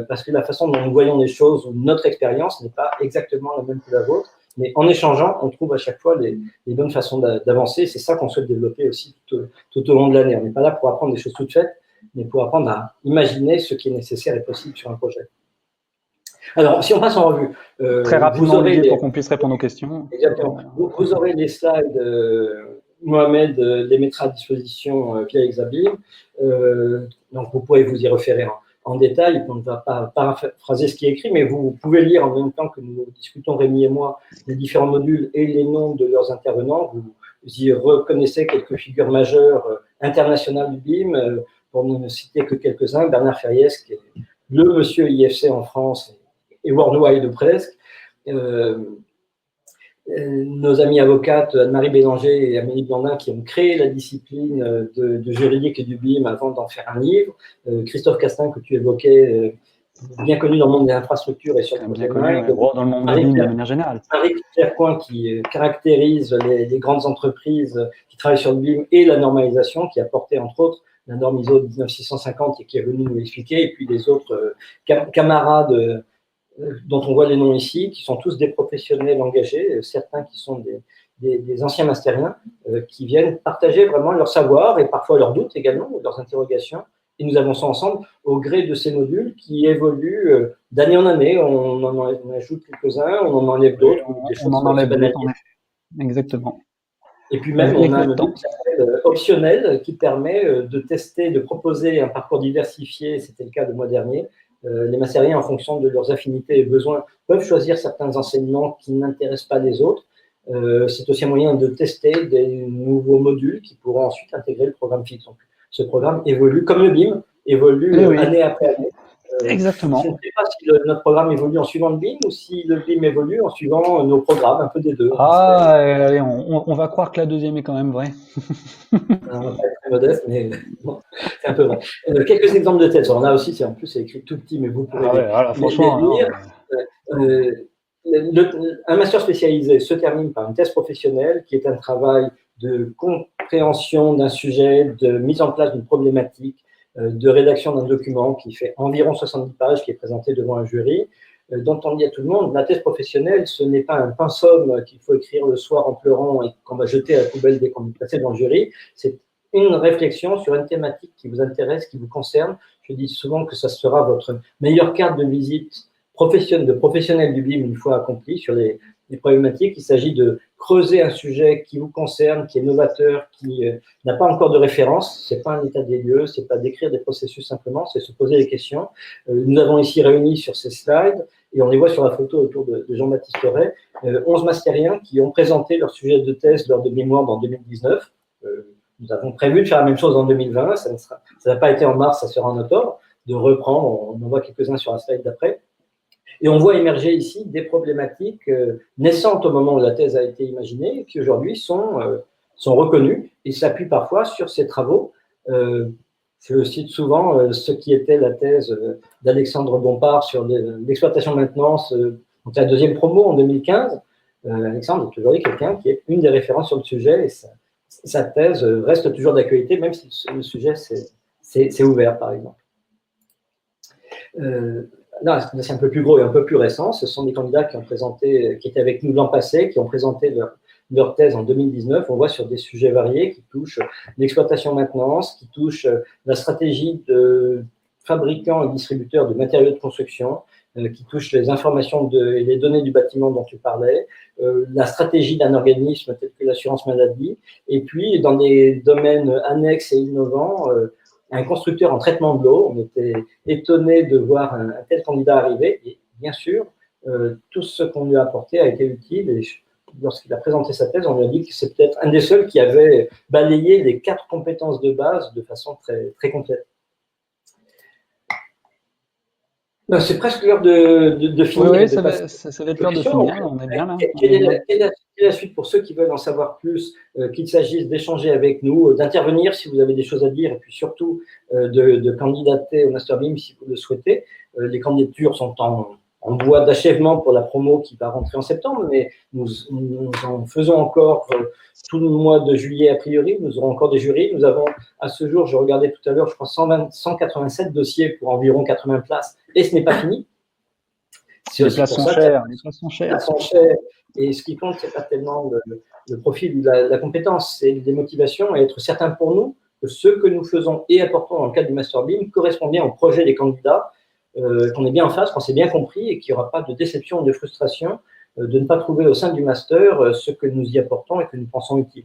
parce que la façon dont nous voyons les choses ou notre expérience n'est pas exactement la même que la vôtre. Mais en échangeant, on trouve à chaque fois les bonnes façons d'avancer. C'est ça qu'on souhaite développer aussi tout au long de l'année. On n'est pas là pour apprendre des choses toutes faites, mais pour apprendre à imaginer ce qui est nécessaire et possible sur un projet. Alors, si on passe en revue… Très rapidement, Olivier, pour qu'on puisse répondre aux questions. Exactement. Vous aurez les slides, Mohamed les mettra à disposition via Exabim. Donc, vous pourrez vous y référer en détail. On ne va pas paraphraser ce qui est écrit, mais vous pouvez lire en même temps que nous discutons, Rémi et moi, les différents modules et les noms de leurs intervenants. Vous y reconnaissez quelques figures majeures internationales du BIM, pour ne citer que quelques-uns. Bernard Ferriès, qui est le monsieur IFC en France et worldwide presque. Nos amies avocates Anne-Marie Bélanger et Amélie Blandin qui ont créé la discipline de juridique et du BIM avant d'en faire un livre. Christophe Castin que tu évoquais bien connu dans le monde des infrastructures et sur le Bien projet connu, MAG. dans le monde de BIM de manière générale. Marie-Claire Coin qui caractérise les grandes entreprises qui travaillent sur le BIM et la normalisation, qui a porté entre autres la norme ISO 19650 et qui est venue nous l'expliquer, et puis les autres camarades dont on voit les noms ici, qui sont tous des professionnels engagés, certains qui sont des anciens mastériens, qui viennent partager vraiment leur savoir et parfois leurs doutes également, leurs interrogations, et nous avançons ensemble au gré de ces modules qui évoluent d'année en année. On en ajoute quelques-uns, on en enlève d'autres. On en enlève d'autres, en effet. Exactement. Et puis même, on a un module qui s'appelle optionnel, qui permet de tester, de proposer un parcours diversifié, c'était le cas le mois dernier. Les mastériens, en fonction de leurs affinités et besoins, peuvent choisir certains enseignements qui n'intéressent pas les autres. C'est aussi un moyen de tester des nouveaux modules qui pourront ensuite intégrer le programme fixe. Donc, ce programme évolue, comme le BIM, évolue année après année. Exactement. Je ne sais pas si notre programme évolue en suivant le BIM ou si le BIM évolue en suivant nos programmes, un peu des deux. Allez, on va croire que la deuxième est quand même vraie. On va pas être très modeste, mais bon, c'est un peu vrai. Quelques exemples de thèses. On a aussi, en plus, c'est écrit tout petit, mais vous pourrez les lire. Un master spécialisé se termine par une thèse professionnelle qui est un travail de compréhension d'un sujet, de mise en place d'une problématique, de rédaction d'un document qui fait environ 70 pages, qui est présenté devant un jury, dont on dit à tout le monde, la thèse professionnelle, ce n'est pas un pensum qu'il faut écrire le soir en pleurant et qu'on va jeter à la poubelle dès qu'on est passé devant le jury. C'est une réflexion sur une thématique qui vous intéresse, qui vous concerne. Je dis souvent que ça sera votre meilleure carte de visite de professionnel du BIM une fois accompli sur les problématiques. Il s'agit de creuser un sujet qui vous concerne, qui est novateur, qui n'a pas encore de référence. C'est pas un état des lieux, c'est pas d'écrire des processus simplement, c'est se poser des questions. Nous avons ici réuni sur ces slides, et on les voit sur la photo autour de Jean-Baptiste Ray, 11 mastériens qui ont présenté leur sujet de thèse lors de mémoire en 2019. Nous avons prévu de faire la même chose en 2020. Ça n'a pas été en mars, ça sera en octobre, de reprendre. On en voit quelques-uns sur la slide d'après. Et on voit émerger ici des problématiques naissantes au moment où la thèse a été imaginée, qui aujourd'hui sont reconnues et s'appuient parfois sur ces travaux. Je cite souvent ce qui était la thèse d'Alexandre Bompard sur l'exploitation-maintenance, donc la deuxième promo en 2015. Alexandre est aujourd'hui quelqu'un qui est une des références sur le sujet et sa thèse reste toujours d'actualité, même si le sujet s'est ouvert, par exemple. Là, c'est un peu plus gros et un peu plus récent. Ce sont des candidats qui étaient avec nous l'an passé, qui ont présenté leur thèse en 2019. On voit sur des sujets variés qui touchent l'exploitation-maintenance, qui touchent la stratégie de fabricants et distributeurs de matériaux de construction, qui touchent les informations et les données du bâtiment dont tu parlais, la stratégie d'un organisme tel que l'assurance maladie, et puis dans des domaines annexes et innovants, un constructeur en traitement de l'eau. On était étonné de voir un tel candidat arriver. Et bien sûr, tout ce qu'on lui a apporté a été utile. Et lorsqu'il a présenté sa thèse, on lui a dit que c'est peut-être un des seuls qui avait balayé les 4 compétences de base de façon très, très complète. C'est presque l'heure de finir. Oui, ça va être l'heure de finir. On est bien là. Quelle est la suite pour ceux qui veulent en savoir plus, qu'il s'agisse d'échanger avec nous, d'intervenir si vous avez des choses à dire, et puis surtout de candidater au Master BIM si vous le souhaitez. Les candidatures sont en voie d'achèvement pour la promo qui va rentrer en septembre, mais nous en faisons encore tout le mois de juillet a priori. Nous aurons encore des jurys. Nous avons à ce jour, je regardais tout à l'heure, je crois 187 dossiers pour environ 80 places, et ce n'est pas fini. Les places sont chères. Les places sont chères. Et ce qui compte, c'est pas tellement le profil ou la compétence, c'est des motivations et être certain pour nous que ce que nous faisons et apportons dans le cadre du Master BIM correspond bien au projet des candidats, qu'on est bien en face, qu'on s'est bien compris et qu'il n'y aura pas de déception ou de frustration de ne pas trouver au sein du Master ce que nous y apportons et que nous pensons utile.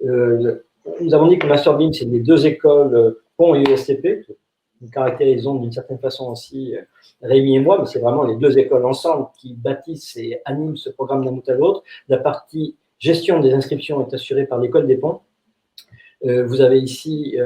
Nous avons dit que le Master BIM, c'est les 2 écoles Pont et USTP, que nous caractérisons d'une certaine façon aussi Rémi et moi, mais c'est vraiment les 2 écoles ensemble qui bâtissent et animent ce programme d'un bout à l'autre. La partie gestion des inscriptions est assurée par l'école des ponts. Vous avez ici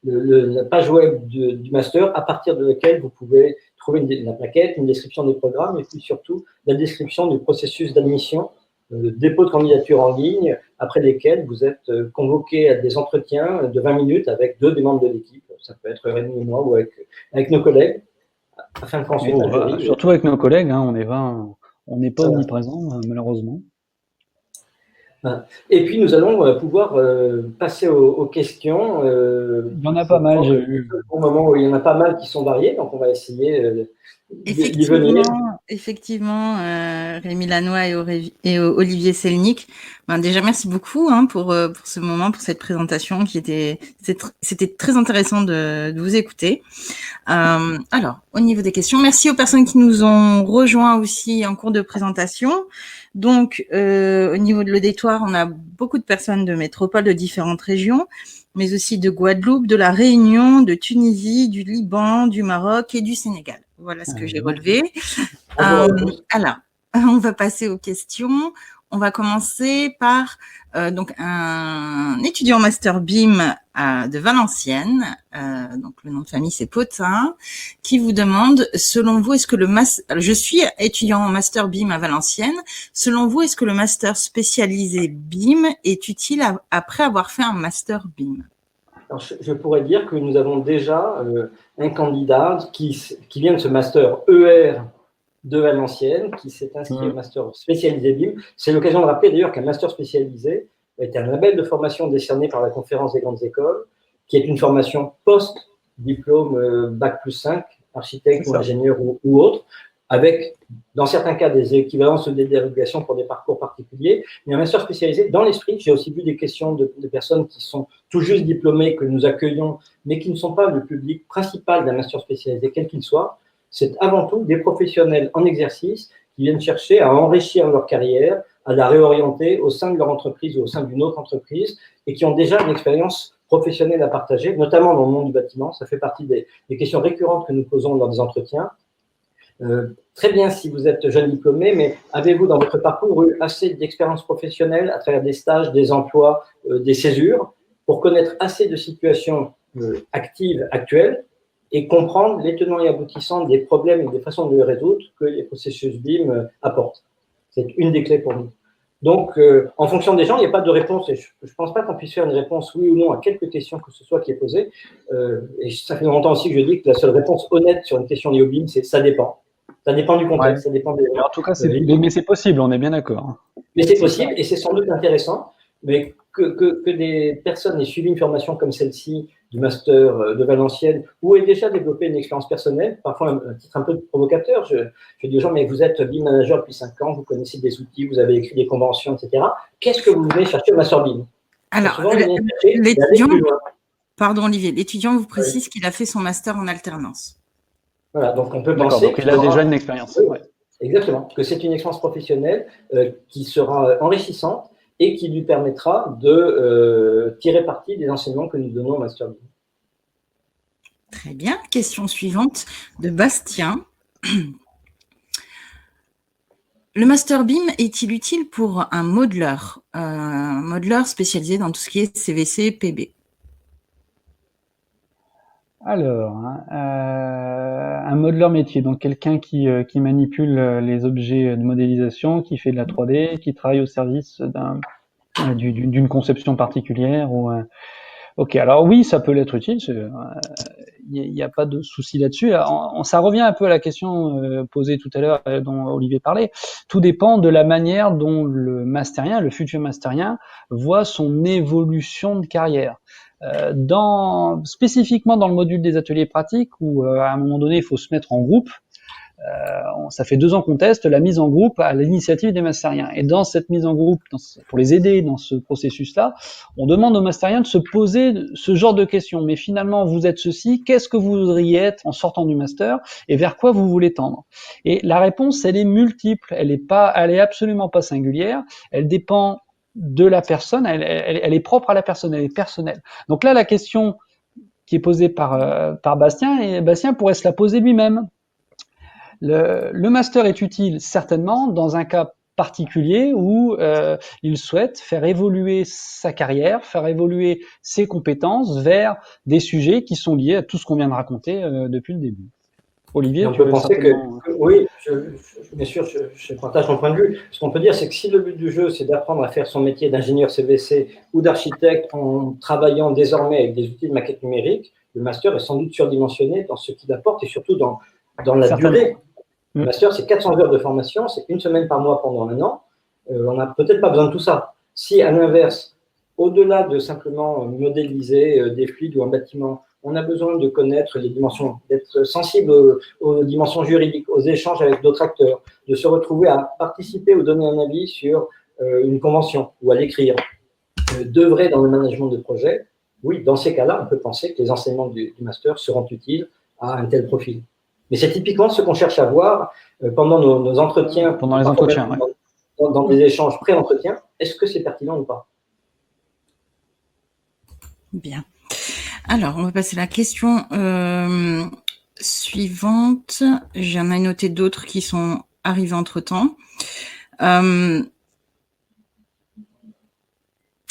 la page web du master à partir de laquelle vous pouvez trouver la plaquette, une description des programmes et puis surtout la description du processus d'admission, dépôt de candidature en ligne, après lesquels vous êtes convoqué à des entretiens de 20 minutes avec 2 des membres de l'équipe. Ça peut être Rémi et moi ou avec nos collègues. afin qu'ensuite un jury… Surtout avec nos collègues, hein, on n'est pas omniprésent, malheureusement. Et puis nous allons pouvoir passer aux questions. Il y en a pas mal, j'ai vu. Au moment où il y en a pas mal qui sont variées, donc on va essayer d'y venir. Effectivement, Rémi Lannoy et Olivier Selnick. Déjà, merci beaucoup pour ce moment, pour cette présentation c'était très intéressant de vous écouter. Alors, au niveau des questions, merci aux personnes qui nous ont rejoints aussi en cours de présentation. Donc, au niveau de l'auditoire, on a beaucoup de personnes de métropole de différentes régions, mais aussi de Guadeloupe, de la Réunion, de Tunisie, du Liban, du Maroc et du Sénégal. Voilà ce que j'ai relevé. Alors, on va passer aux questions. On va commencer par donc un étudiant master BIM de Valenciennes, donc le nom de famille c'est Potin, qui vous demande, selon vous, est-ce que je suis étudiant en master BIM à Valenciennes, selon vous, est-ce que le master spécialisé BIM est utile après avoir fait un master BIM? Alors, je pourrais dire que nous avons déjà un candidat qui vient de ce master ER de Valenciennes, qui s'est inscrit au master spécialisé BIM. C'est l'occasion de rappeler d'ailleurs qu'un master spécialisé est un label de formation décerné par la Conférence des grandes écoles, qui est une formation post-diplôme Bac+5, architecte ou ingénieur ou autre, avec, dans certains cas, des équivalences ou des dérogations pour des parcours particuliers. Mais un master spécialisé, dans l'esprit, j'ai aussi vu des questions de personnes qui sont tout juste diplômées, que nous accueillons, mais qui ne sont pas le public principal d'un master spécialisé, quel qu'il soit. C'est avant tout des professionnels en exercice qui viennent chercher à enrichir leur carrière, à la réorienter au sein de leur entreprise ou au sein d'une autre entreprise, et qui ont déjà une expérience professionnelle à partager, notamment dans le monde du bâtiment. Ça fait partie des questions récurrentes que nous posons lors des entretiens. Très bien si vous êtes jeune diplômé, mais avez-vous dans votre parcours eu assez d'expérience professionnelle à travers des stages, des emplois, des césures, pour connaître assez de situations actives, actuelles, et comprendre les tenants et aboutissants des problèmes et des façons de les résoudre que les processus BIM apportent. C'est une des clés pour nous. Donc, en fonction des gens, il n'y a pas de réponse, et je ne pense pas qu'on puisse faire une réponse oui ou non à quelque question que ce soit qui est posée. Et ça fait longtemps aussi que je dis que la seule réponse honnête sur une question liée au BIM, c'est ça dépend. Ça dépend du contexte, ça dépend des… En tout cas, mais c'est possible, on est bien d'accord. Mais c'est possible, et c'est sans doute intéressant, mais que des personnes aient suivi une formation comme celle-ci, du master de Valenciennes, ou aient déjà développé une expérience personnelle, parfois un titre un peu provocateur. Je dis aux gens, mais vous êtes BIM manager depuis 5 ans, vous connaissez des outils, vous avez écrit des conventions, etc. Qu'est-ce que vous venez chercher au master BIM? Alors, pardon Olivier, l'étudiant vous précise qu'il a fait son master en alternance. Voilà, donc on peut penser… Donc il a déjà une expérience. Ouais. Exactement, que c'est une expérience professionnelle qui sera enrichissante et qui lui permettra de tirer parti des enseignements que nous donnons au Master BIM. Très bien. Question suivante de Bastien. Le Master BIM est-il utile pour un modeleur spécialisé dans tout ce qui est CVC, PB? Alors, un modeleur métier, donc quelqu'un qui manipule les objets de modélisation, qui fait de la 3D, qui travaille au service d'une conception particulière. Ok, alors oui, ça peut l'être utile, il n'y a pas de souci là-dessus. Ça revient un peu à la question posée tout à l'heure dont Olivier parlait. Tout dépend de la manière dont le masterien, le futur masterien, voit son évolution de carrière. Spécifiquement dans le module des ateliers pratiques où à un moment donné il faut se mettre en groupe, ça fait 2 ans qu'on teste la mise en groupe à l'initiative des mastériens, et dans cette mise en groupe, pour les aider dans ce processus-là, on demande aux mastériens de se poser ce genre de questions. Mais finalement, vous êtes ceci, qu'est-ce que vous voudriez être en sortant du master et vers quoi vous voulez tendre? Et la réponse, elle est multiple, elle est absolument pas singulière, elle dépend de la personne, elle est propre à la personne, elle est personnelle. Donc là, la question qui est posée par Bastien, et Bastien pourrait se la poser lui-même. Le master est utile certainement dans un cas particulier où il souhaite faire évoluer sa carrière, faire évoluer ses compétences vers des sujets qui sont liés à tout ce qu'on vient de raconter depuis le début. Olivier, on peut penser que oui, bien sûr, je partage mon point de vue. Ce qu'on peut dire, c'est que si le but du jeu, c'est d'apprendre à faire son métier d'ingénieur CVC ou d'architecte en travaillant désormais avec des outils de maquette numérique, le master est sans doute surdimensionné dans ce qu'il apporte et surtout dans dans la durée. Le Mm. master, c'est 400 heures de formation, c'est 1 semaine par mois pendant 1 an. On n'a peut-être pas besoin de tout ça. Si, à l'inverse, au-delà de simplement modéliser des fluides ou un bâtiment, on a besoin de connaître les dimensions, d'être sensible aux dimensions juridiques, aux échanges avec d'autres acteurs, de se retrouver à participer ou donner un avis sur une convention ou à l'écrire, d'œuvrer dans le management de projet, oui, dans ces cas-là, on peut penser que les enseignements du master seront utiles à un tel profil. Mais c'est typiquement ce qu'on cherche à voir pendant nos entretiens. Pendant les entretiens, ouais. Dans des échanges pré-entretien, est-ce que c'est pertinent ou pas? Bien. Alors, on va passer à la question suivante. J'en ai noté d'autres qui sont arrivés entre-temps.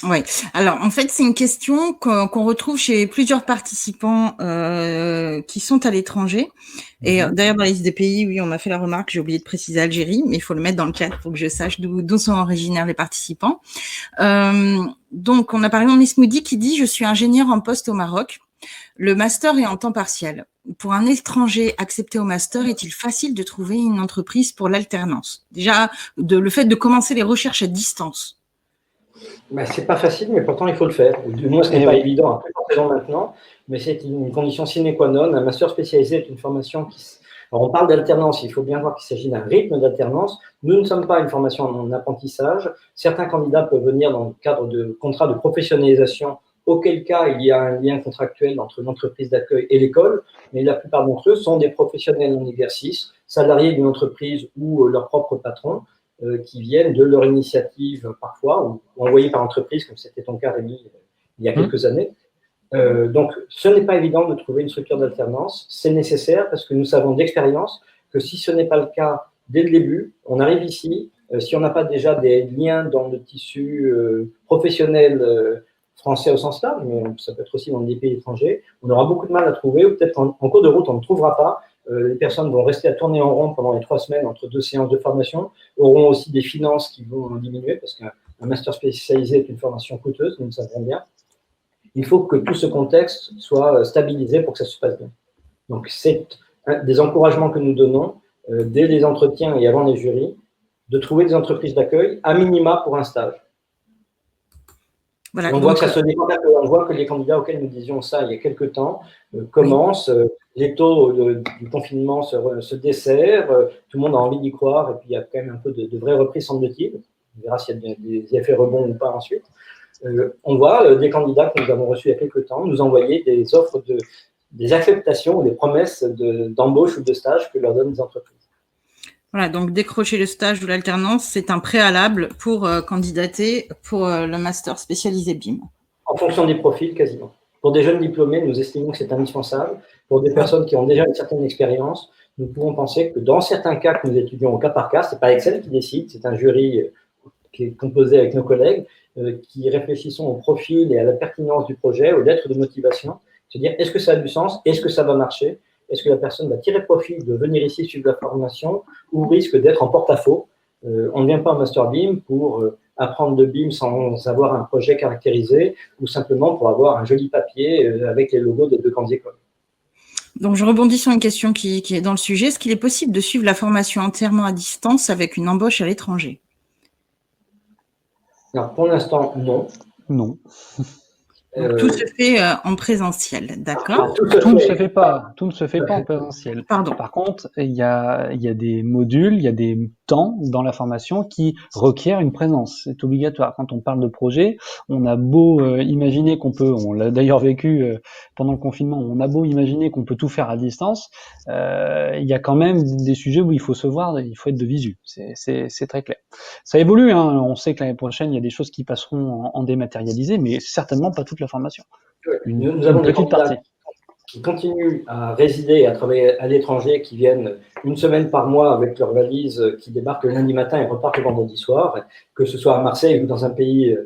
Ouais. Alors, en fait, c'est une question qu'on retrouve chez plusieurs participants qui sont à l'étranger. Et d'ailleurs, dans la liste des pays, oui, on m'a fait la remarque, j'ai oublié de préciser Algérie, mais il faut le mettre dans le chat pour que je sache d'où sont originaires les participants. Donc, on a par exemple Miss Moody qui dit « Je suis ingénieur en poste au Maroc. Le master est en temps partiel. Pour un étranger accepté au master, est-il facile de trouver une entreprise pour l'alternance ?» Déjà, le fait de commencer les recherches à distance. Ben, c'est pas facile, mais pourtant il faut le faire. Du moins, ce n'est pas évident, un peu forcément maintenant, mais c'est une condition sine qua non. Un master spécialisé est une formation qui. Alors, on parle d'alternance, il faut bien voir qu'il s'agit d'un rythme d'alternance. Nous ne sommes pas une formation en apprentissage. Certains candidats peuvent venir dans le cadre de contrats de professionnalisation, auquel cas il y a un lien contractuel entre l'entreprise d'accueil et l'école, mais la plupart d'entre eux sont des professionnels en exercice, salariés d'une entreprise ou leur propre patron, qui viennent de leur initiative parfois, ou envoyés par entreprise, comme c'était ton cas, Rémi, il y a quelques années. Donc, ce n'est pas évident de trouver une structure d'alternance. C'est nécessaire parce que nous savons d'expérience que si ce n'est pas le cas dès le début, on arrive ici, si on n'a pas déjà des liens dans le tissu professionnel français au sens large, mais ça peut être aussi dans des pays étrangers, on aura beaucoup de mal à trouver, ou peut-être en cours de route, on ne trouvera pas. Les personnes vont rester à tourner en rond pendant les 3 semaines entre 2 séances de formation, auront aussi des finances qui vont diminuer, parce qu'un master spécialisé est une formation coûteuse, nous le savons bien. Il faut que tout ce contexte soit stabilisé pour que ça se passe bien. Donc, c'est des encouragements que nous donnons dès les entretiens et avant les jurys, de trouver des entreprises d'accueil, à minima pour un stage. Voilà, on voit que ça se décante un peu. On voit que les candidats auxquels nous disions ça il y a quelques temps commencent, les taux du confinement se desserrent, tout le monde a envie d'y croire, et puis il y a quand même un peu de vraie reprise, semble-t-il. On verra s'il y a des effets rebonds ou pas ensuite. On voit des candidats que nous avons reçus il y a quelques temps nous envoyer des offres, des acceptations ou des promesses d'embauche ou de stage que leur donnent les entreprises. Voilà, donc décrocher le stage ou l'alternance, c'est un préalable pour candidater pour le master spécialisé BIM. En fonction des profils, quasiment. Pour des jeunes diplômés, nous estimons que c'est indispensable. Pour des personnes qui ont déjà une certaine expérience, nous pouvons penser que dans certains cas que nous étudions au cas par cas, ce n'est pas Excel qui décide, c'est un jury qui est composé avec nos collègues, qui réfléchissons au profil et à la pertinence du projet, aux lettres de motivation, se dire est-ce que ça a du sens, est-ce que ça va marcher, est-ce que la personne va tirer profit de venir ici suivre la formation ou risque d'être en porte-à-faux. On ne vient pas en Master BIM pour apprendre de BIM sans avoir un projet caractérisé ou simplement pour avoir un joli papier avec les logos des 2 grandes écoles. Donc, je rebondis sur une question qui est dans le sujet. Est-ce qu'il est possible de suivre la formation entièrement à distance avec une embauche à l'étranger? Alors, pour l'instant, non. Non. Donc, tout se fait en présentiel, d'accord? Tout ne se fait pas en présentiel. Pardon. Par contre, il y a des modules, il y a des temps dans la formation qui requièrent une présence. C'est obligatoire. Quand on parle de projet, on a beau imaginer qu'on peut, on l'a d'ailleurs vécu pendant le confinement, on a beau imaginer qu'on peut tout faire à distance, il y a quand même des sujets où il faut se voir, il faut être de visu. C'est très clair. Ça évolue, hein. On sait que l'année prochaine, il y a des choses qui passeront en dématérialisé, mais certainement pas toute la formation. Nous avons des candidats qui continuent à résider et à travailler à l'étranger, qui viennent 1 semaine par mois avec leur valise, qui débarquent le lundi matin et repartent le vendredi soir, que ce soit à Marseille ou dans un pays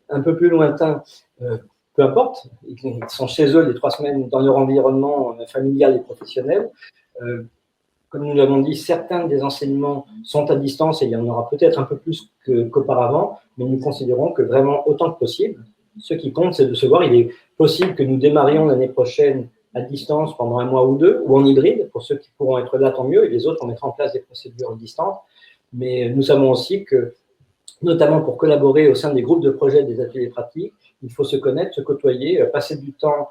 un peu plus lointain, peu importe. Ils sont chez eux les 3 semaines dans leur environnement familial et professionnel. Comme nous l'avons dit, certains des enseignements sont à distance et il y en aura peut-être un peu plus qu'auparavant, mais nous considérons que vraiment autant que possible, ce qui compte, c'est de se voir. Il est possible que nous démarrions l'année prochaine à distance pendant 1 mois ou 2, ou en hybride. Pour ceux qui pourront être là, tant mieux, et les autres, on mettra en place des procédures distantes. Mais nous savons aussi que, notamment pour collaborer au sein des groupes de projet des ateliers pratiques, il faut se connaître, se côtoyer, passer du temps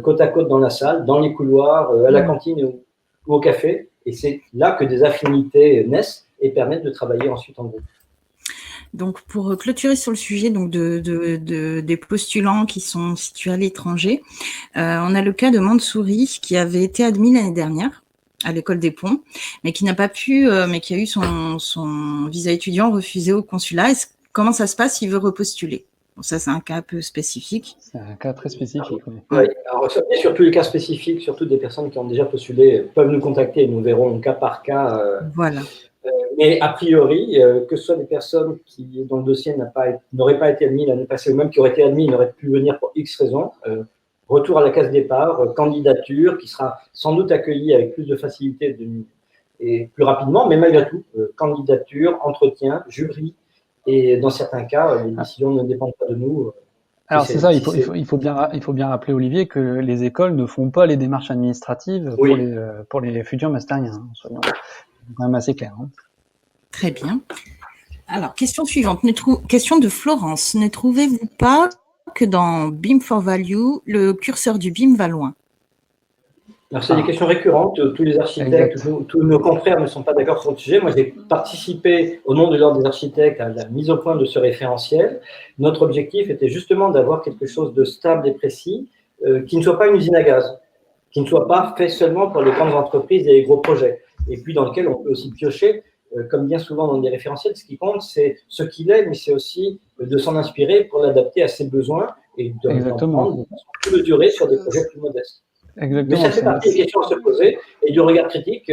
côte à côte dans la salle, dans les couloirs, à la cantine ou au café. Et c'est là que des affinités naissent et permettent de travailler ensuite en groupe. Donc, pour clôturer sur le sujet donc des postulants qui sont situés à l'étranger, on a le cas de Mansouri qui avait été admis l'année dernière à l'école des Ponts, mais qui n'a pas pu, mais qui a eu son visa étudiant refusé au consulat. Comment ça se passe s'il veut repostuler? Bon, ça, c'est un cas un peu spécifique. C'est un cas très spécifique. Oui. Alors, sur tous les cas spécifiques, surtout des personnes qui ont déjà postulé, peuvent nous contacter et nous verrons cas par cas. Voilà. Mais a priori, que ce soit des personnes qui, dans le dossier, n'auraient pas été admis l'année passée, ou même qui auraient été admis, n'auraient pu venir pour X raisons, retour à la case départ, candidature, qui sera sans doute accueillie avec plus de facilité et plus rapidement, mais malgré tout, candidature, entretien, jury, et dans certains cas, les décisions ne dépendent pas de nous. Alors c'est ça, il faut bien rappeler, Olivier, que les écoles ne font pas les démarches administratives pour les futurs masteriens, hein, soyons quand même assez clairs. Hein. Très bien. Alors, question suivante, question de Florence. Ne trouvez-vous pas que dans BIM for Value, le curseur du BIM va loin? Alors, c'est des questions récurrentes. Tous les architectes, tous nos confrères ne sont pas d'accord sur le sujet. Moi, j'ai participé au nom de l'Ordre des architectes à la mise au point de ce référentiel. Notre objectif était justement d'avoir quelque chose de stable et précis, qui ne soit pas une usine à gaz, qui ne soit pas fait seulement pour les grandes entreprises et les gros projets, et puis dans lequel on peut aussi piocher, comme bien souvent dans des référentiels. Ce qui compte, c'est ce qu'il est, mais c'est aussi de s'en inspirer pour l'adapter à ses besoins et de prendre de façon plus mesurée sur des projets plus modestes. Exactement. Mais ça fait partie des questions à se poser et du regard critique.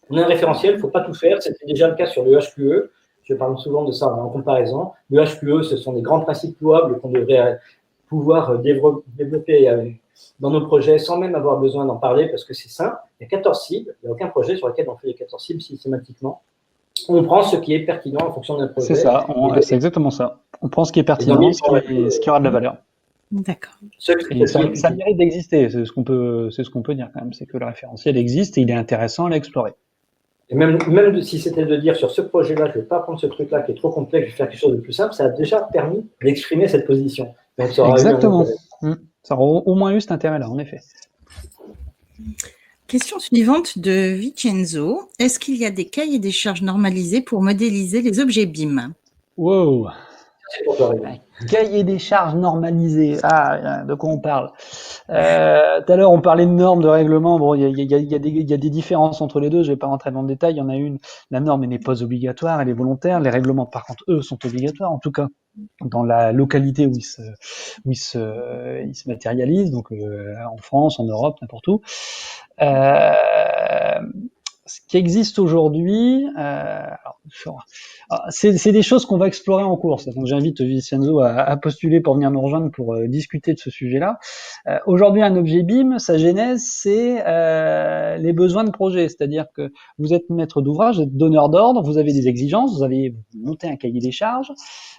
On a un référentiel, il ne faut pas tout faire. C'était déjà le cas sur le HQE. Je parle souvent de ça en comparaison. Le HQE, ce sont des grands principes louables qu'on devrait pouvoir développer dans nos projets sans même avoir besoin d'en parler parce que c'est simple. Il y a 14 cibles. Il n'y a aucun projet sur lequel on fait les 14 cibles systématiquement. On prend ce qui est pertinent en fonction d'un projet. C'est ça, c'est exactement ça. On prend ce qui est pertinent, ce qui aura de la valeur. D'accord. Et ça mérite d'exister, c'est ce qu'on peut dire quand même, c'est que le référentiel existe et il est intéressant à l'explorer. Et même si c'était de dire sur ce projet-là, je ne vais pas prendre ce truc-là qui est trop complexe, je vais faire quelque chose de plus simple, ça a déjà permis d'exprimer cette position. Donc, ça aura exactement. Ça aura au moins eu cet intérêt-là, en effet. Question suivante de Vincenzo. Est-ce qu'il y a des cahiers des charges normalisés pour modéliser les objets BIM? Wow. Cahier des charges normalisé. Ah, de quoi on parle? Tout à l'heure, on parlait de normes, de règlements. Bon, il y a des différences entre les deux. Je vais pas rentrer dans le détail. Il y en a une. La norme, elle n'est pas obligatoire, elle est volontaire. Les règlements, par contre, eux, sont obligatoires. En tout cas, dans la localité où ils se matérialisent. Donc, en France, en Europe, n'importe où. Ce qui existe aujourd'hui, c'est des choses qu'on va explorer en cours. Donc j'invite Vincenzo à postuler pour venir nous rejoindre pour discuter de ce sujet-là. Aujourd'hui, un objet BIM, sa genèse, c'est les besoins de projet. C'est-à-dire que vous êtes maître d'ouvrage, vous êtes donneur d'ordre, vous avez des exigences, vous avez monté un cahier des charges.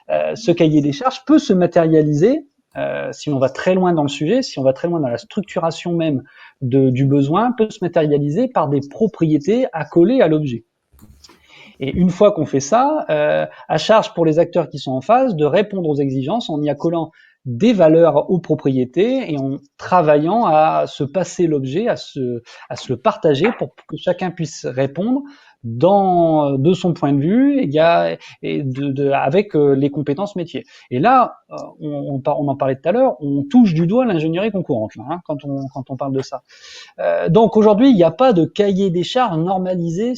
Ce cahier des charges peut se matérialiser si on va très loin dans le sujet, si on va très loin dans la structuration même du besoin, peut se matérialiser par des propriétés accolées à l'objet. Et une fois qu'on fait ça, à charge pour les acteurs qui sont en phase de répondre aux exigences en y accolant des valeurs aux propriétés et en travaillant à se passer l'objet, à se le partager pour que chacun puisse répondre de son point de vue avec les compétences métiers. Et là, on en parlait tout à l'heure, on touche du doigt l'ingénierie concourante là, hein, quand on parle de ça. Donc aujourd'hui, il n'y a pas de cahier des charges normalisé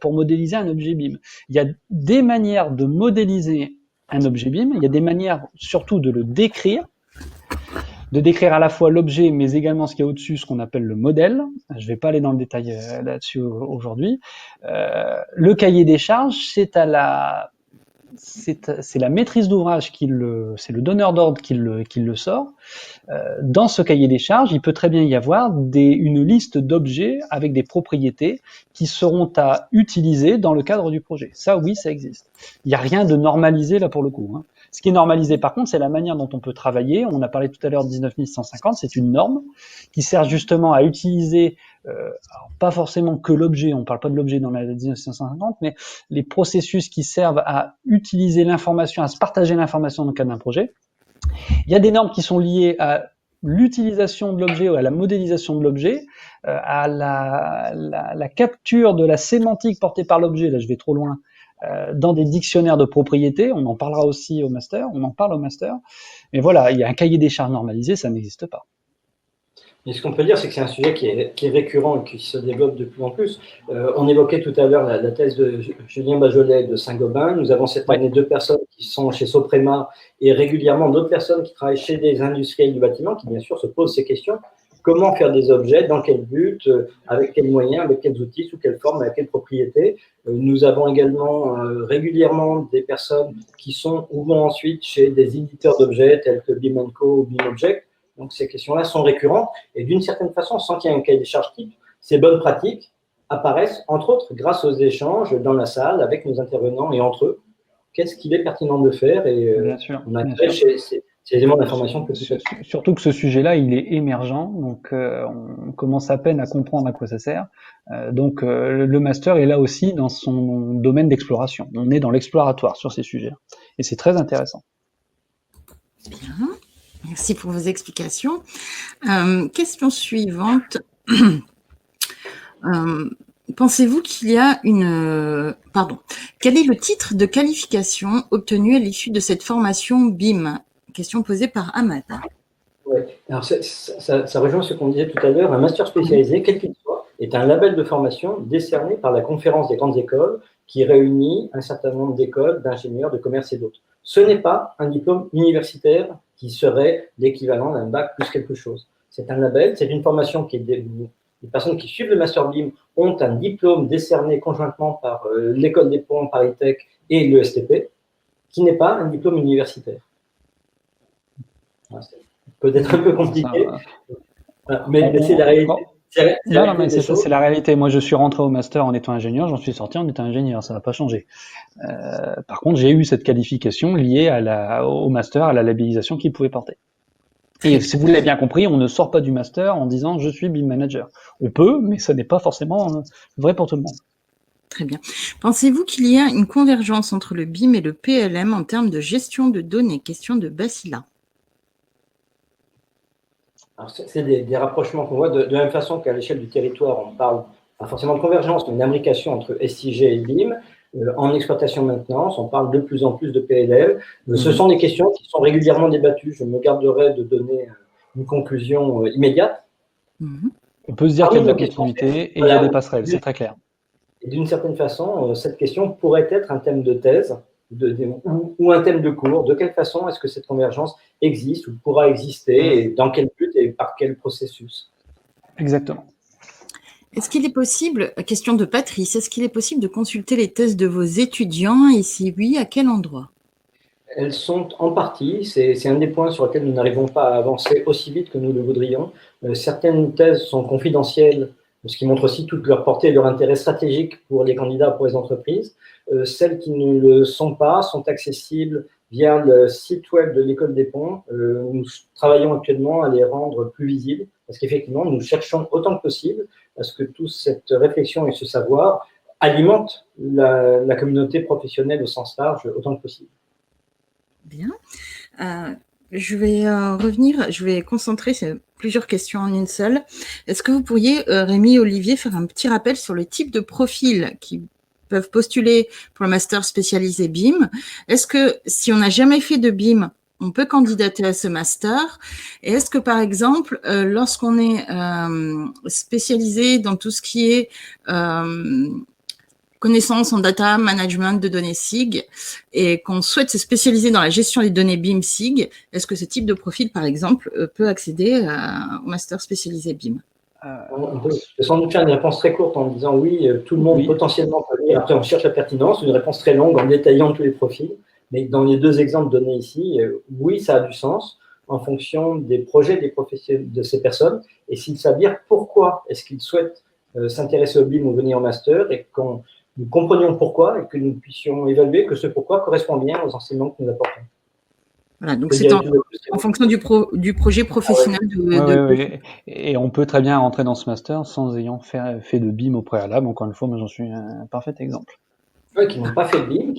pour modéliser un objet BIM. Il y a des manières de modéliser un objet BIM, il y a des manières surtout de le décrire, à la fois l'objet, mais également ce qu'il y a au-dessus, ce qu'on appelle le modèle. Je ne vais pas aller dans le détail là-dessus aujourd'hui. Le cahier des charges, c'est la maîtrise d'ouvrage c'est le donneur d'ordre qui le sort. Dans ce cahier des charges, il peut très bien y avoir une liste d'objets avec des propriétés qui seront à utiliser dans le cadre du projet. Ça, oui, ça existe. Il n'y a rien de normalisé là pour le coup. Hein. Ce qui est normalisé, par contre, c'est la manière dont on peut travailler. On a parlé tout à l'heure de 19150, c'est une norme qui sert justement à utiliser, alors pas forcément que l'objet, on parle pas de l'objet dans la 19150, mais les processus qui servent à utiliser l'information, à se partager l'information dans le cadre d'un projet. Il y a des normes qui sont liées à l'utilisation de l'objet ou à la modélisation de l'objet, à la capture de la sémantique portée par l'objet, là je vais trop loin, dans des dictionnaires de propriété, on en parlera aussi au master, on en parle au master, mais voilà, il y a un cahier des charges normalisé, ça n'existe pas. Et ce qu'on peut dire, c'est que c'est un sujet qui est récurrent et qui se développe de plus en plus. On évoquait tout à l'heure la thèse de Julien Bajolet de Saint-Gobain. Nous avons cette année 2 personnes qui sont chez Soprema et régulièrement d'autres personnes qui travaillent chez des industriels du bâtiment qui, bien sûr, se posent ces questions. Comment faire des objets, dans quel but, avec quels moyens, avec quels outils, sous quelle forme, avec quelle propriété. Nous avons également régulièrement des personnes qui sont ou vont ensuite chez des éditeurs d'objets tels que BIM & Co ou BIM Object. Donc, ces questions-là sont récurrentes et d'une certaine façon, sans qu'il y ait un cahier des charges type, ces bonnes pratiques apparaissent, entre autres, grâce aux échanges dans la salle avec nos intervenants et entre eux. Qu'est-ce qu'il est pertinent de faire et on a créé ces éléments d'information. Surtout que ce sujet-là, il est émergent, donc on commence à peine à comprendre à quoi ça sert. Donc le master est là aussi dans son domaine d'exploration. On est dans l'exploratoire sur ces sujets et c'est très intéressant. Bien. Merci pour vos explications. Question suivante. Pensez-vous qu'il y a une... Quel est le titre de qualification obtenu à l'issue de cette formation BIM? Question posée par Ahmad. Oui, alors ça rejoint ce qu'on disait tout à l'heure. Un master spécialisé, quel qu'il soit, est un label de formation décerné par la conférence des grandes écoles qui réunit un certain nombre d'écoles, d'ingénieurs, de commerce et d'autres. Ce n'est pas un diplôme universitaire qui serait l'équivalent d'un bac plus quelque chose. C'est un label, c'est une formation qui est les personnes qui suivent le Master BIM ont un diplôme décerné conjointement par l'École des Ponts, ParisTech et l'ESTP, qui n'est pas un diplôme universitaire. C'est peut-être un peu compliqué, mais c'est la réalité. Non, mais c'est ça, c'est la réalité. Moi, je suis rentré au master en étant ingénieur, j'en suis sorti en étant ingénieur, ça n'a pas changé. Par contre, j'ai eu cette qualification liée au master, à la labellisation qu'il pouvait porter. Et si vous l'avez bien compris, on ne sort pas du master en disant je suis BIM manager. On peut, mais ça n'est pas forcément vrai pour tout le monde. Très bien. Pensez-vous qu'il y a une convergence entre le BIM et le PLM en termes de gestion de données? Question de Basila. C'est des rapprochements qu'on voit de la même façon qu'à l'échelle du territoire, on parle pas forcément de convergence, mais d'imbrication entre SIG et BIM. En exploitation maintenance, on parle de plus en plus de PLL. Ce sont des questions qui sont régulièrement débattues. Je me garderai de donner une conclusion immédiate. On peut se dire qu'il y a de la continuité et il y a des passerelles, c'est très clair. Et d'une certaine façon, cette question pourrait être un thème de thèse ou un thème de cours. De quelle façon est-ce que cette convergence existe ou pourra exister et dans quel but et par quel processus? Exactement. Est-ce qu'il est possible, question de Patrice, est-ce qu'il est possible de consulter les thèses de vos étudiants et si oui, à quel endroit? Elles sont en partie, c'est un des points sur lesquels nous n'arrivons pas à avancer aussi vite que nous le voudrions. Certaines thèses sont confidentielles, ce qui montre aussi toute leur portée et leur intérêt stratégique pour les candidats, pour les entreprises. Celles qui ne le sont pas sont accessibles via le site web de l'École des Ponts. Nous travaillons actuellement à les rendre plus visibles parce qu'effectivement, nous cherchons autant que possible à ce que toute cette réflexion et ce savoir alimentent la communauté professionnelle au sens large autant que possible. Bien. Je vais revenir, je vais concentrer plusieurs questions en une seule. Est-ce que vous pourriez, Rémi, Olivier, faire un petit rappel sur le type de profil qui peuvent postuler pour le master spécialisé BIM? Est-ce que si on n'a jamais fait de BIM, on peut candidater à ce master? Et est-ce que, par exemple, lorsqu'on est spécialisé dans tout ce qui est connaissance en data management de données SIG et qu'on souhaite se spécialiser dans la gestion des données BIM SIG, est-ce que ce type de profil, par exemple, peut accéder au master spécialisé BIM? On peut sans doute faire une réponse très courte en disant oui, tout le monde potentiellement peut venir. Après, on cherche la pertinence, une réponse très longue en détaillant tous les profils. Mais dans les deux exemples donnés ici, oui, ça a du sens en fonction des projets des professionnels de ces personnes et s'ils savent dire pourquoi est-ce qu'ils souhaitent s'intéresser au BIM ou venir en master et qu'on nous comprenions pourquoi et que nous puissions évaluer que ce pourquoi correspond bien aux enseignements que nous apportons. Voilà, donc c'est en fonction du projet professionnel Et on peut très bien rentrer dans ce master sans ayant fait de BIM au préalable. Encore une fois, moi j'en suis un parfait exemple. Oui, qui n'ont pas fait de BIM,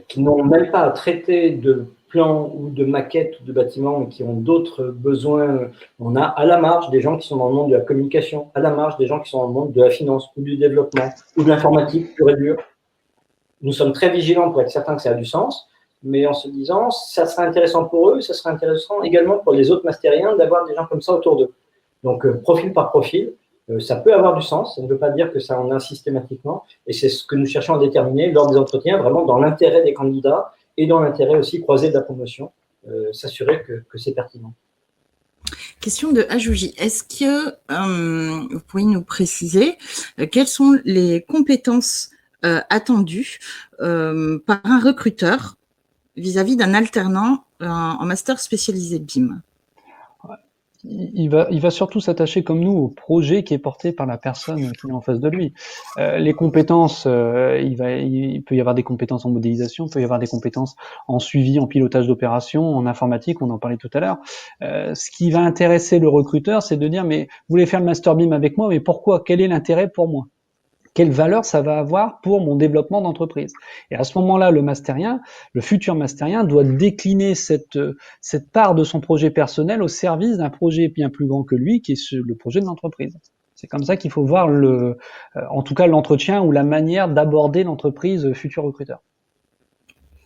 qui n'ont même pas à traiter de plans ou de maquettes ou de bâtiments, mais qui ont d'autres besoins. On a à la marge des gens qui sont dans le monde de la communication, à la marge des gens qui sont dans le monde de la finance ou du développement ou de l'informatique pure et dure. Nous sommes très vigilants pour être certains que ça a du sens, mais en se disant, ça serait intéressant pour eux, ça serait intéressant également pour les autres mastériens d'avoir des gens comme ça autour d'eux. Donc, profil par profil, ça peut avoir du sens, ça ne veut pas dire que ça en a systématiquement, et c'est ce que nous cherchons à déterminer lors des entretiens, vraiment dans l'intérêt des candidats et dans l'intérêt aussi croisé de la promotion, s'assurer que c'est pertinent. Question de Ajouji. Est-ce que vous pouvez nous préciser quelles sont les compétences attendues par un recruteur vis-à-vis d'un alternant en master spécialisé BIM? Il va surtout s'attacher comme nous au projet qui est porté par la personne qui est en face de lui. Les compétences, il peut y avoir des compétences en modélisation, il peut y avoir des compétences en suivi, en pilotage d'opération, en informatique, on en parlait tout à l'heure. Ce qui va intéresser le recruteur, c'est de dire, mais vous voulez faire le master BIM avec moi, mais pourquoi? Quel est l'intérêt pour moi? Quelle valeur ça va avoir pour mon développement d'entreprise? Et à ce moment-là, le mastérien, le futur mastérien, doit décliner cette part de son projet personnel au service d'un projet bien plus grand que lui, qui est le projet de l'entreprise. C'est comme ça qu'il faut voir en tout cas l'entretien ou la manière d'aborder l'entreprise futur recruteur.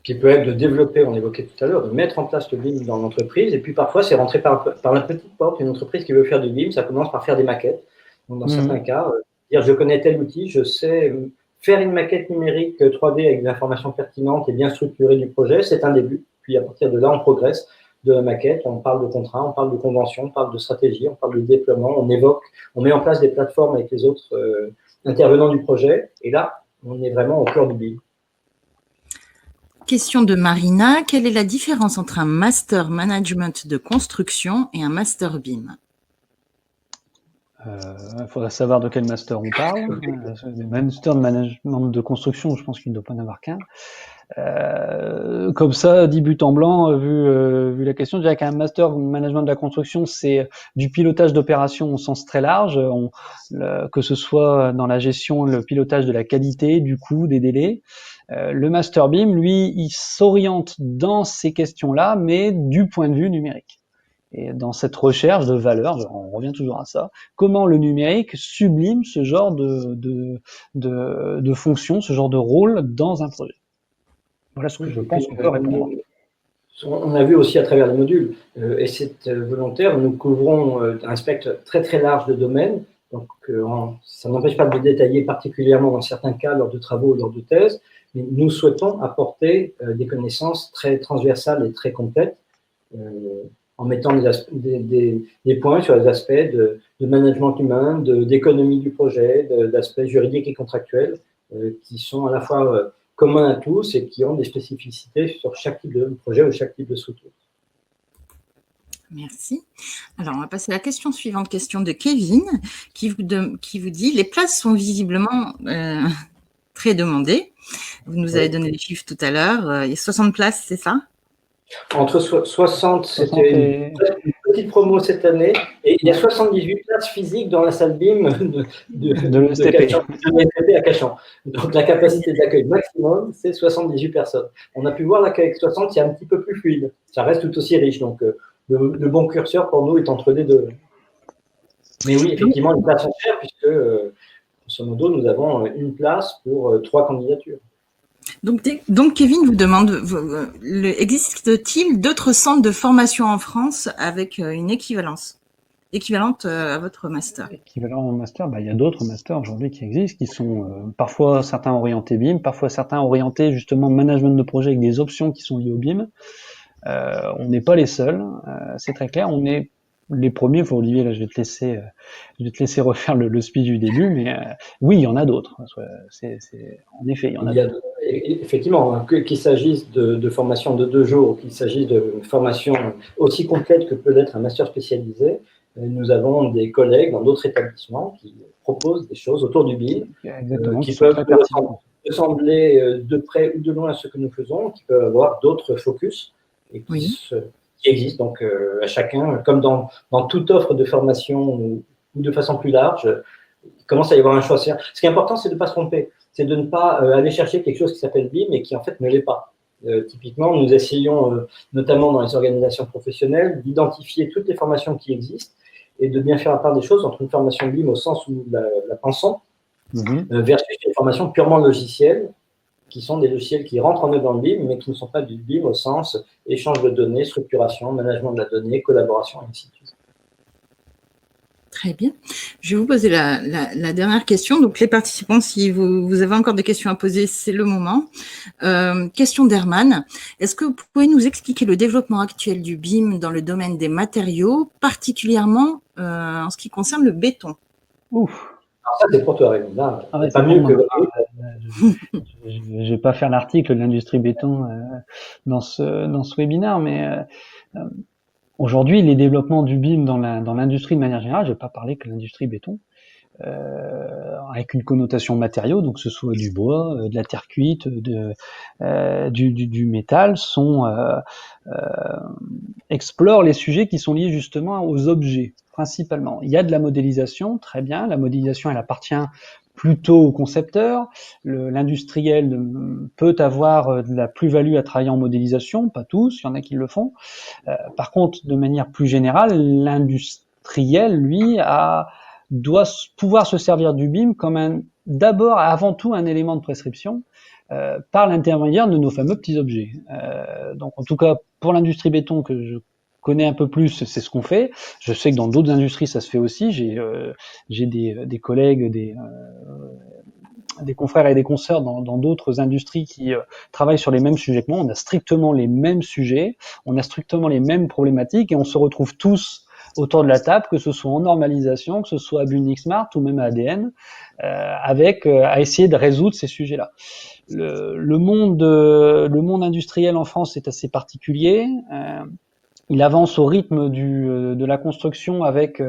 Qui peut être de développer, on évoquait tout à l'heure, de mettre en place le BIM dans l'entreprise, et puis parfois c'est rentrer par la petite porte. Une entreprise qui veut faire du BIM, ça commence par faire des maquettes. Donc dans certains cas, dire je connais tel outil, je sais faire une maquette numérique 3D avec des informations pertinentes et bien structurée du projet, c'est un début. Puis à partir de là, on progresse de la maquette, on parle de contrat, on parle de convention, on parle de stratégie, on parle de déploiement, on évoque, on met en place des plateformes avec les autres intervenants du projet, et là, on est vraiment au cœur du BIM. Question de Marina. Quelle est la différence entre un master management de construction et un master BIM? Il faudrait savoir de quel master on parle. Le master de management de construction, je pense qu'il ne doit pas en avoir qu'un. Comme ça, 10 buts en blanc, vu la question, je dirais qu'un master management de la construction, c'est du pilotage d'opérations au sens très large, que ce soit dans la gestion, le pilotage de la qualité, du coût, des délais. Le master BIM, lui, il s'oriente dans ces questions-là, mais du point de vue numérique. Et dans cette recherche de valeur, on revient toujours à ça, comment le numérique sublime ce genre de fonction, ce genre de rôle dans un projet. Voilà ce que je pense qu'on peut répondre. On a vu aussi à travers les modules, et c'est volontaire, nous couvrons un spectre très très large de domaines, donc ça n'empêche pas de détailler particulièrement dans certains cas lors de travaux ou lors de thèses, mais nous souhaitons apporter des connaissances très transversales et très complètes, en mettant des points sur les aspects de management humain, d'économie du projet, d'aspects juridiques et contractuels, qui sont à la fois communs à tous et qui ont des spécificités sur chaque type de projet ou chaque type de structure. Merci. Alors, on va passer à la question suivante, question de Kevin, qui vous dit « Les places sont visiblement très demandées. » Vous nous avez donné les chiffres tout à l'heure. Il y a 60 places, c'est ça? Entre 60, c'était une petite promo cette année, et il y a 78 places physiques dans la salle BIM de l'ESTP à Cachan. Donc la capacité d'accueil maximum, c'est 78 personnes. On a pu voir l'accueil avec 60, c'est un petit peu plus fluide. Ça reste tout aussi riche, donc le bon curseur pour nous est entre les deux. Mais oui, effectivement, les places sont chères, puisque, grosso modo, nous avons une place pour 3 candidatures. Donc, Kevin vous demande, existe-t-il d'autres centres de formation en France avec une équivalente à votre master? Équivalent au master, il y a d'autres masters aujourd'hui qui existent, qui sont parfois certains orientés BIM, parfois certains orientés justement management de projet avec des options qui sont liées au BIM. On n'est pas les seuls, c'est très clair. On est les premiers. Olivier, là, je vais te laisser refaire le speech du début, mais oui, il y en a d'autres. En effet, il y en a d'autres. Effectivement, qu'il s'agisse de formation de 2 jours, qu'il s'agisse de formation aussi complète que peut l'être un master spécialisé, nous avons des collègues dans d'autres établissements qui proposent des choses autour du BIM, qui peuvent ressembler de près ou de loin à ce que nous faisons, qui peuvent avoir d'autres focus. et qui existe. Donc, à chacun, comme dans toute offre de formation ou de façon plus large, il commence à y avoir un choix. Ce qui est important, c'est de ne pas se tromper. C'est de ne pas aller chercher quelque chose qui s'appelle BIM et qui, en fait, ne l'est pas. Typiquement, nous essayons, notamment dans les organisations professionnelles, d'identifier toutes les formations qui existent et de bien faire la part des choses entre une formation BIM au sens où nous la pensons, versus une formation purement logicielle, qui sont des logiciels qui rentrent en œuvre dans le BIM, mais qui ne sont pas du BIM au sens échange de données, structuration, management de la donnée, collaboration, et ainsi de suite. Très bien. Je vais vous poser la dernière question. Donc, les participants, si vous avez encore des questions à poser, c'est le moment. Question d'Herman. Est-ce que vous pouvez nous expliquer le développement actuel du BIM dans le domaine des matériaux, particulièrement en ce qui concerne le béton? Ouf. Alors ça, c'est pour toi, Rémi. C'est pas mieux que... Je ne vais pas faire l'article de l'industrie béton dans ce webinaire, mais aujourd'hui, les développements du BIM dans l'industrie de manière générale, je ne vais pas parler que de l'industrie béton, avec une connotation matériaux, donc que ce soit du bois, de la terre cuite, du métal, explorent les sujets qui sont liés justement aux objets, principalement. Il y a de la modélisation, très bien, la modélisation elle appartient plutôt au concepteur. L'industriel peut avoir de la plus-value à travailler en modélisation, pas tous, il y en a qui le font. Par contre, de manière plus générale, l'industriel, lui, doit pouvoir se servir du BIM comme d'abord, avant tout, un élément de prescription par l'intermédiaire de nos fameux petits objets. Donc, en tout cas, pour l'industrie béton que je connais un peu plus, c'est ce qu'on fait. Je sais que dans d'autres industries, ça se fait aussi. J'ai des collègues, des confrères et des consoeurs dans d'autres industries qui travaillent sur les mêmes sujets que moi. On a strictement les mêmes sujets, on a strictement les mêmes problématiques et on se retrouve tous autour de la table, que ce soit en normalisation, que ce soit à Bunixmart ou même à ADN, à essayer de résoudre ces sujets-là. Le monde industriel en France est assez particulier. Il avance au rythme de la construction avec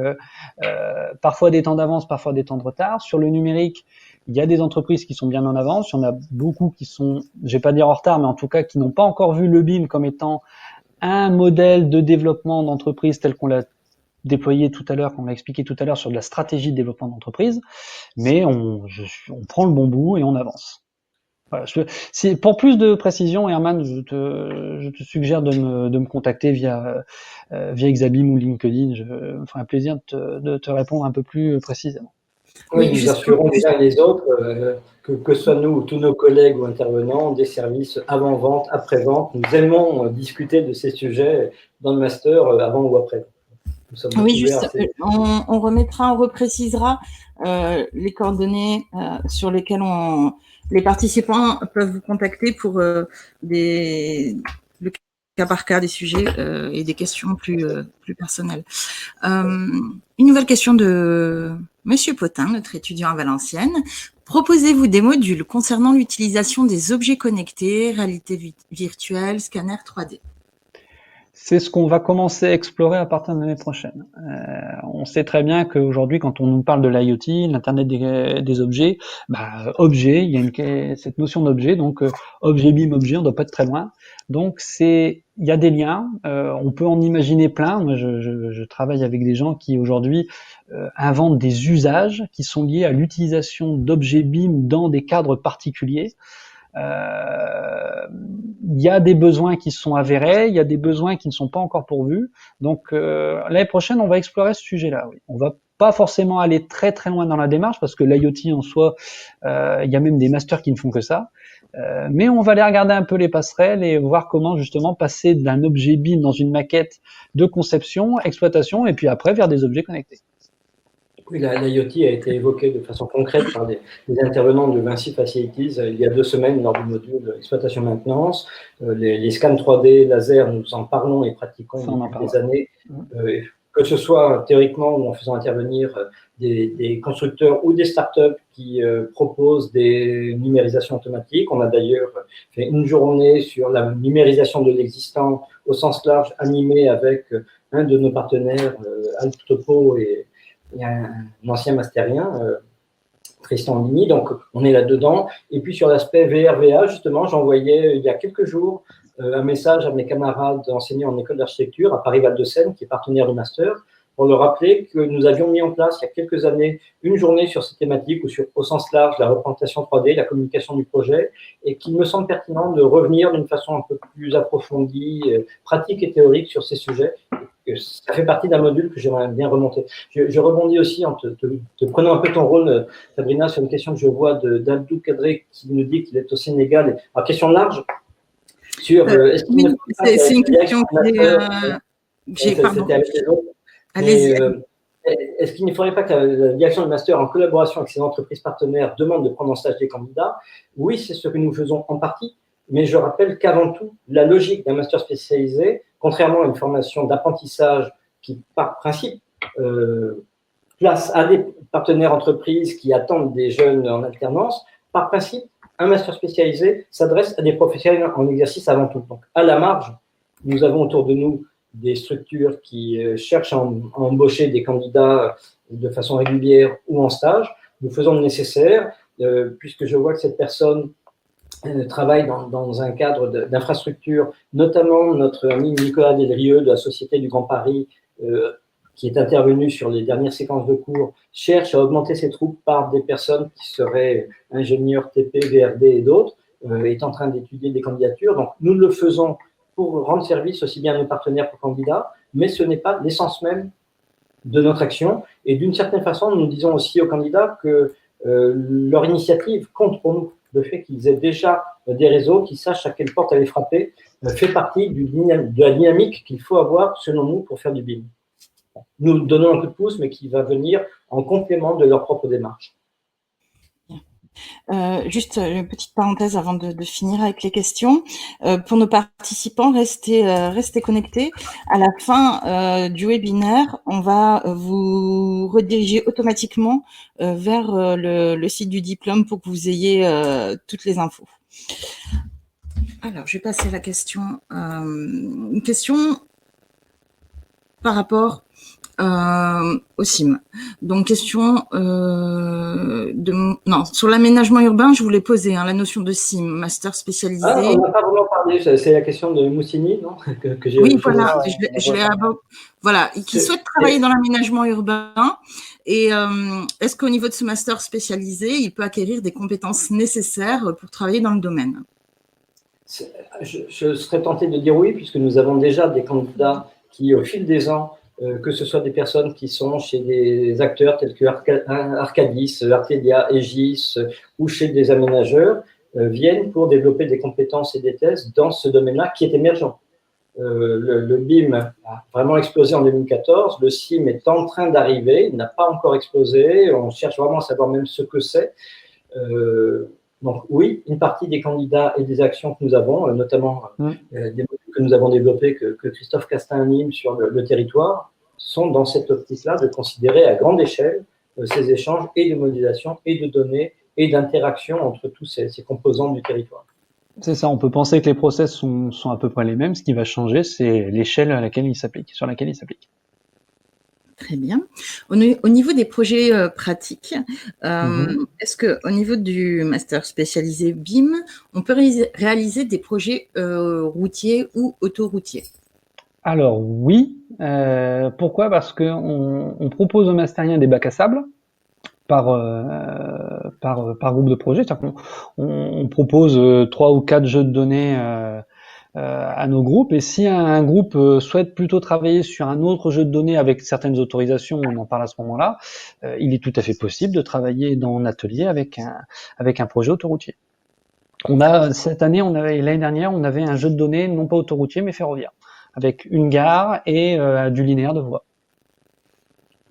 parfois des temps d'avance, parfois des temps de retard. Sur le numérique, il y a des entreprises qui sont bien en avance. Il y en a beaucoup qui sont, je vais pas dire en retard, mais en tout cas qui n'ont pas encore vu le BIM comme étant un modèle de développement d'entreprise tel qu'on l'a déployé tout à l'heure, qu'on l'a expliqué tout à l'heure sur de la stratégie de développement d'entreprise. Mais on prend le bon bout et on avance. Voilà, pour plus de précision, Herman, je te suggère de me contacter via Exabim ou LinkedIn. Je me ferai un plaisir de te répondre un peu plus précisément. Oui, nous assurons les uns et les autres que ce soit nous ou tous nos collègues ou intervenants, des services avant-vente, après-vente. Nous aimons discuter de ces sujets dans le master avant ou après. Oui, juste, on reprécisera les coordonnées sur lesquelles les participants peuvent vous contacter pour le cas par cas des sujets et des questions plus personnelles. Une nouvelle question de Monsieur Potin, notre étudiant à Valenciennes. Proposez-vous des modules concernant l'utilisation des objets connectés, réalité virtuelle, scanner 3D? C'est ce qu'on va commencer à explorer à partir de l'année prochaine. On sait très bien qu'aujourd'hui, quand on nous parle de l'IoT, l'Internet des objets, objet, il y a cette notion d'objet, donc objet, BIM, objet, on doit pas être très loin. Donc il y a des liens, on peut en imaginer plein. Moi, je travaille avec des gens qui aujourd'hui inventent des usages qui sont liés à l'utilisation d'objets BIM dans des cadres particuliers. Il y a des besoins qui sont avérés, il y a des besoins qui ne sont pas encore pourvus. Donc l'année prochaine, on va explorer ce sujet-là. Oui. On va pas forcément aller très très loin dans la démarche parce que l'IoT en soi, il y a même des masters qui ne font que ça. Mais on va aller regarder un peu les passerelles et voir comment justement passer d'un objet BIM dans une maquette de conception, exploitation et puis après vers des objets connectés. Oui, l'IoT a été évoqué de façon concrète par des intervenants de Vinci Facilities il y a 2 semaines lors du module exploitation-maintenance. Les scans 3D, laser, nous en parlons et pratiquons depuis des années, que ce soit théoriquement ou en faisant intervenir des constructeurs ou des startups qui proposent des numérisations automatiques. On a d'ailleurs fait une journée sur la numérisation de l'existant au sens large, animée avec un de nos partenaires, Alptopo et un ancien masterien, Tristan Ligny, donc on est là-dedans. Et puis sur l'aspect VR-VA, justement, j'envoyais il y a quelques jours un message à mes camarades enseignants en école d'architecture à Paris-Val-de-Seine, qui est partenaire du master, pour leur rappeler que nous avions mis en place il y a quelques années une journée sur cette thématique ou sur, au sens large, la représentation 3D, la communication du projet, et qu'il me semble pertinent de revenir d'une façon un peu plus approfondie, pratique et théorique sur ces sujets. Ça fait partie d'un module que j'aimerais bien remonter. Je rebondis aussi en te prenant un peu ton rôle, Sabrina, sur une question que je vois d'Abdou Kadré qui nous dit qu'il est au Sénégal. Alors, question large sur. Oui, c'est une question que j'ai. Pardon. Allez-y. Est-ce qu'il ne faudrait pas que la direction du master, en collaboration avec ses entreprises partenaires, demande de prendre en stage des candidats? Oui, c'est ce que nous faisons en partie, mais je rappelle qu'avant tout, la logique d'un master spécialisé, contrairement à une formation d'apprentissage qui, par principe, place à des partenaires entreprises qui attendent des jeunes en alternance, par principe, un master spécialisé s'adresse à des professionnels en exercice avant tout. Donc, à la marge, nous avons autour de nous des structures qui cherchent à embaucher des candidats de façon régulière ou en stage. Nous faisons le nécessaire, puisque je vois que cette personne travaille dans un cadre d'infrastructure, notamment notre ami Nicolas Delrieux de la Société du Grand Paris, qui est intervenu sur les dernières séquences de cours, cherche à augmenter ses troupes par des personnes qui seraient ingénieurs TP, VRD et d'autres, est en train d'étudier des candidatures. Donc, nous le faisons pour rendre service aussi bien à nos partenaires qu'aux candidats, mais ce n'est pas l'essence même de notre action. Et d'une certaine façon, nous disons aussi aux candidats que leur initiative compte pour nous. Le fait qu'ils aient déjà des réseaux, qu'ils sachent à quelle porte aller frapper, fait partie de la dynamique qu'il faut avoir, selon nous, pour faire du BIM. Nous donnons un coup de pouce, mais qui va venir en complément de leur propre démarche. Juste une petite parenthèse avant de finir avec les questions. Pour nos participants, restez connectés. À la fin du webinaire, on va vous rediriger automatiquement vers le site du diplôme pour que vous ayez toutes les infos. Alors, je vais passer à la question. Une question par rapport au CIM. Donc, question sur l'aménagement urbain, je voulais poser la notion de CIM, master spécialisé. Ah, on n'a pas vraiment parlé, c'est la question de Moussini, non que j'ai. Oui, voilà, je l'ai abordé. Voilà, qui souhaite travailler dans l'aménagement urbain. Et est-ce qu'au niveau de ce master spécialisé, il peut acquérir des compétences nécessaires pour travailler dans le domaine? Je serais tenté de dire oui, puisque nous avons déjà des candidats qui, au fil des ans, que ce soit des personnes qui sont chez des acteurs tels que Arcadis, Artedia, Aegis ou chez des aménageurs, viennent pour développer des compétences et des thèses dans ce domaine-là qui est émergent. Le BIM a vraiment explosé en 2014, le CIM est en train d'arriver, il n'a pas encore explosé, on cherche vraiment à savoir même ce que c'est. Donc oui, une partie des candidats et des actions que nous avons, notamment des modules que nous avons développés, que Christophe Castin anime sur le territoire, sont dans cette optique-là de considérer à grande échelle ces échanges et de modélisation et de données et d'interaction entre tous ces composants du territoire. C'est ça, on peut penser que les process sont à peu près les mêmes. Ce qui va changer, c'est l'échelle à laquelle ils s'appliquent, sur laquelle ils s'appliquent. Très bien. Au niveau des projets pratiques, est-ce qu'au niveau du master spécialisé BIM, on peut réaliser des projets routiers ou autoroutiers? Alors oui. Pourquoi? Parce qu'on propose aux mastériens des bacs à sable par groupe de projet. C'est-à-dire qu'on propose 3 ou 4 jeux de données à nos groupes, et si un groupe souhaite plutôt travailler sur un autre jeu de données avec certaines autorisations, on en parle à ce moment-là, il est tout à fait possible de travailler dans un atelier avec un projet autoroutier. Cette année, l'année dernière, on avait un jeu de données non pas autoroutier mais ferroviaire, avec une gare et du linéaire de voie.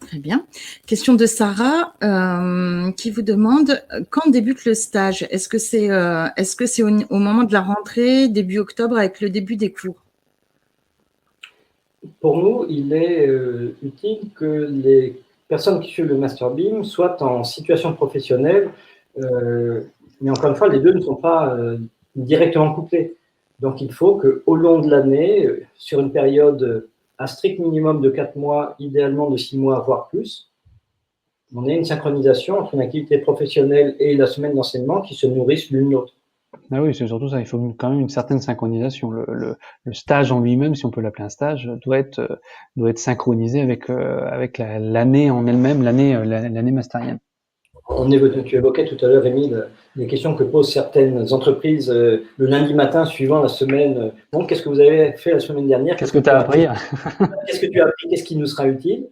Très bien. Question de Sarah qui vous demande quand débute le stage. Est-ce que c'est au moment de la rentrée, début octobre, avec le début des cours? Pour nous, il est utile que les personnes qui suivent le Master BIM soient en situation professionnelle, mais encore une fois, les deux ne sont pas directement couplés. Donc, il faut qu'au long de l'année, sur une période à strict minimum de 4 mois, idéalement de 6 mois, voire plus, on ait une synchronisation entre une activité professionnelle et la semaine d'enseignement qui se nourrissent l'une l'autre. Ah oui, c'est surtout ça. Il faut quand même une certaine synchronisation. Le stage en lui-même, si on peut l'appeler un stage, doit être synchronisé avec l'année en elle-même, l'année masterienne. Tu évoquais tout à l'heure, Rémi, les questions que posent certaines entreprises le lundi matin suivant la semaine. Bon, qu'est-ce que vous avez fait la semaine dernière? Qu'est-ce que tu as appris? Qu'est-ce que tu as appris? Qu'est-ce qui nous sera utile?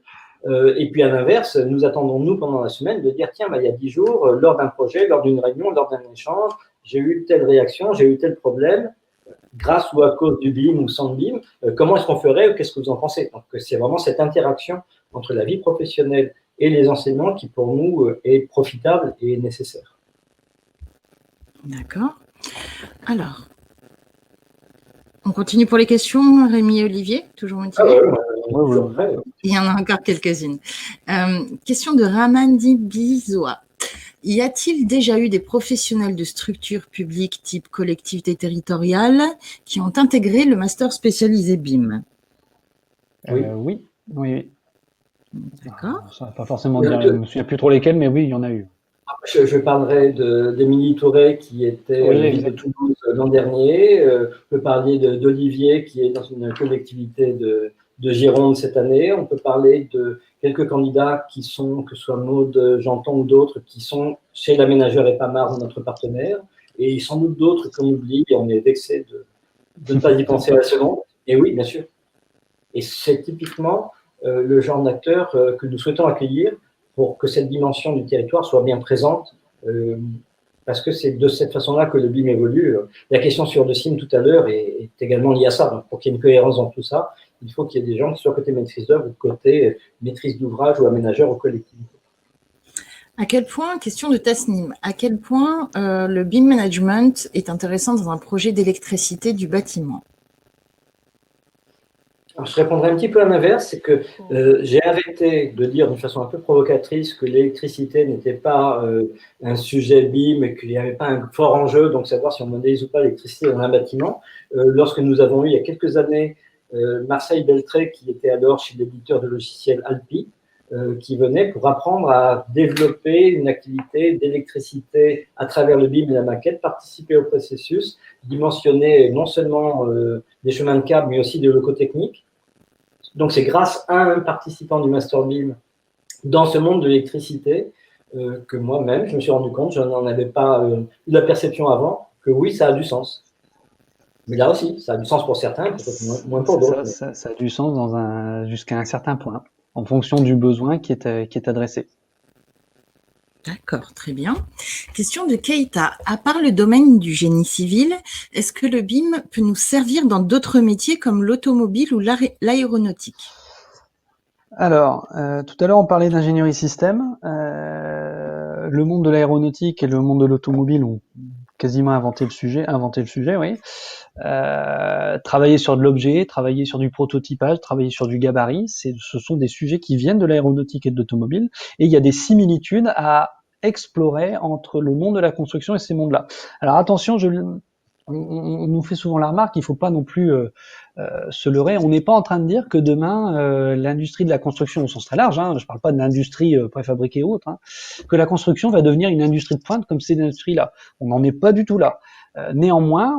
Et puis à l'inverse, nous attendons, nous, pendant la semaine, de dire, tiens, il y a 10 jours, lors d'un projet, lors d'une réunion, lors d'un échange, j'ai eu telle réaction, j'ai eu tel problème, grâce ou à cause du BIM ou sans BIM, comment est-ce qu'on ferait ou qu'est-ce que vous en pensez? Donc, c'est vraiment cette interaction entre la vie professionnelle et les enseignements qui, pour nous, est profitable et nécessaire. D'accord. Alors, on continue pour les questions, Rémi et Olivier, toujours motivés? Il y en a encore quelques-unes. Question de Ramandi Bizoa. Y a-t-il déjà eu des professionnels de structures publiques type collectivité territoriale qui ont intégré le master spécialisé BIM? Oui. D'accord. Ça va pas forcément dire, je ne me souviens plus trop lesquels, mais oui, il y en a eu. Je parlerai d'Émilie Touré qui était ville de Toulouse l'an dernier. Je peux parler d'Olivier qui est dans une collectivité de Gironde cette année. On peut parler de quelques candidats qui sont, que ce soit Maud Janton ou d'autres, qui sont chez l'aménageur EPAMAR, notre partenaire, et sans doute d'autres qu'on oublie et on est vexé de ne pas y penser à la seconde. Et oui, bien sûr. Et c'est typiquement le genre d'acteur que nous souhaitons accueillir pour que cette dimension du territoire soit bien présente, parce que c'est de cette façon-là que le BIM évolue. La question sur le CIM tout à l'heure est également liée à ça. Donc, pour qu'il y ait une cohérence dans tout ça, il faut qu'il y ait des gens qui soient côté maîtrise d'œuvre ou côté maîtrise d'ouvrage ou aménageur ou collectivité. À quel point, question de Tasnim, à quel point le BIM management est intéressant dans un projet d'électricité du bâtiment? Alors, je répondrai un petit peu à l'inverse, c'est que j'ai arrêté de dire d'une façon un peu provocatrice que l'électricité n'était pas un sujet BIM et qu'il n'y avait pas un fort enjeu, donc savoir si on modélise ou pas l'électricité dans un bâtiment. Lorsque nous avons eu il y a quelques années Marseille Beltré, qui était alors chez l'éditeur de logiciels Alpi, qui venait pour apprendre à développer une activité d'électricité à travers le BIM et la maquette, participer au processus, dimensionner non seulement des chemins de câble, mais aussi des locaux techniques. Donc, c'est grâce à un participant du Master BIM dans ce monde de l'électricité que moi-même, je me suis rendu compte, je n'en avais pas eu la perception avant, que oui, ça a du sens. Mais là aussi, ça a du sens pour certains, peut-être moins pour d'autres. Ça a du sens jusqu'à un certain point, en fonction du besoin qui est adressé. D'accord, très bien. Question de Keita. À part le domaine du génie civil, est-ce que le BIM peut nous servir dans d'autres métiers comme l'automobile ou l'aéronautique? Alors, tout à l'heure, on parlait d'ingénierie système. Le monde de l'aéronautique et le monde de l'automobile ont quasiment inventé le sujet, oui. Travailler sur de l'objet, travailler sur du prototypage, travailler sur du gabarit, ce sont des sujets qui viennent de l'aéronautique et de l'automobile, et il y a des similitudes à explorer entre le monde de la construction et ces mondes-là. Alors attention, on nous fait souvent la remarque, il ne faut pas non plus se leurrer. On n'est pas en train de dire que demain, l'industrie de la construction au sens très large, je ne parle pas de l'industrie préfabriquée ou autre, que la construction va devenir une industrie de pointe comme ces industries-là. On n'en est pas du tout là. Néanmoins,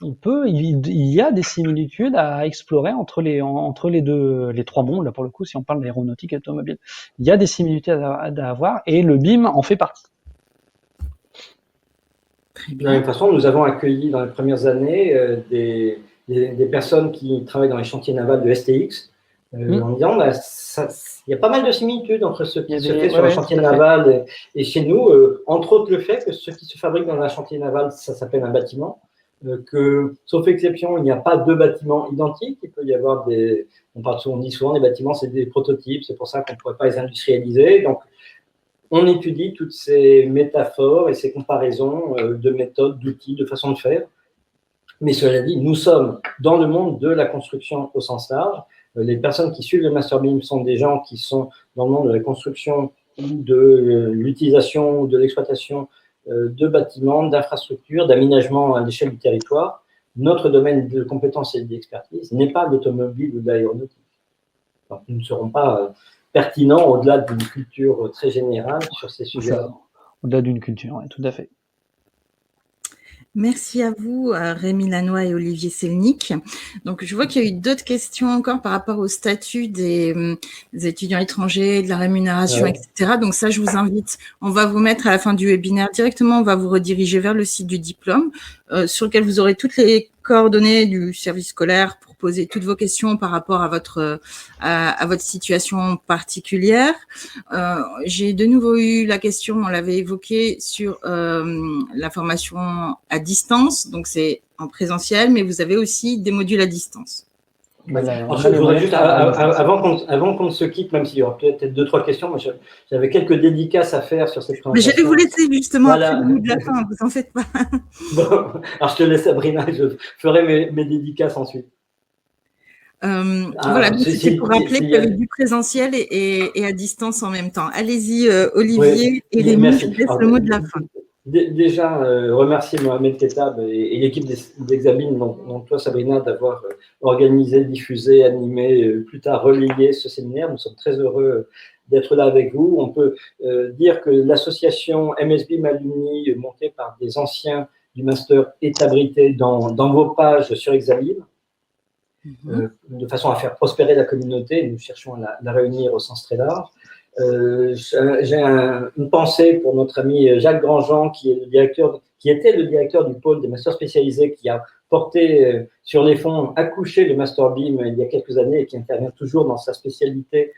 il y a des similitudes à explorer entre les trois mondes, là pour le coup, si on parle d'aéronautique et automobile. Il y a des similitudes à avoir et le BIM en fait partie. De la même façon, nous avons accueilli dans les premières années des personnes qui travaillent dans les chantiers navals de STX, en disant il y a pas mal de similitudes entre ce qui se fait sur le chantier naval et chez nous, entre autres le fait que ce qui se fabrique dans un chantier naval, ça s'appelle un bâtiment, que sauf exception, il n'y a pas deux bâtiments identiques, il peut y avoir on dit souvent des bâtiments, c'est des prototypes, c'est pour ça qu'on ne pourrait pas les industrialiser. Donc, on étudie toutes ces métaphores et ces comparaisons de méthodes, d'outils, de façons de faire. Mais cela dit, nous sommes dans le monde de la construction au sens large. Les personnes qui suivent le Master BIM sont des gens qui sont dans le monde de la construction ou de l'utilisation ou de l'exploitation de bâtiments, d'infrastructures, d'aménagement à l'échelle du territoire. Notre domaine de compétence et d'expertise n'est pas l'automobile ou l'aéronautique. Donc, nous ne serons pas pertinents au-delà d'une culture très générale sur ces sujets-là. Au-delà d'une culture, oui, tout à fait. Merci à vous, Rémi Lannoy et Olivier Selnick. Donc, je vois qu'il y a eu d'autres questions encore par rapport au statut des étudiants étrangers, de la rémunération, etc. Donc ça, je vous invite, on va vous mettre à la fin du webinaire directement, on va vous rediriger vers le site du diplôme, sur lequel vous aurez toutes les coordonnées du service scolaire pour poser toutes vos questions par rapport à votre situation particulière. J'ai de nouveau eu la question, on l'avait évoqué, sur la formation à distance, donc c'est en présentiel, mais vous avez aussi des modules à distance. Alors, je voudrais juste, avant qu'on ne se quitte, même s'il y aura peut-être 2-3 questions, moi j'avais quelques dédicaces à faire sur cette présentation. Mais j'allais vous laisser justement après le bout de la fin, vous en faites pas. Bon, alors je te laisse, Sabrina, je ferai mes dédicaces ensuite. Voilà, c'était pour rappeler qu'il y avait du présentiel et à distance en même temps. Allez-y, Olivier et Rémi, je vous laisse le mot de la fin. Déjà, remercier Mohamed Ketab et l'équipe d'Examine, dont toi, Sabrina, d'avoir organisé, diffusé, animé, plus tard relayé ce séminaire. Nous sommes très heureux d'être là avec vous. On peut dire que l'association MSBIM Alumni, montée par des anciens du master, est abritée dans vos pages sur Examine, de façon à faire prospérer la communauté. Nous cherchons à la réunir au sens très large. J'ai une pensée pour notre ami Jacques Grandjean, qui était le directeur du pôle des masters spécialisés, qui a porté sur les fonds, accouché le Master BIM il y a quelques années et qui intervient toujours dans sa spécialité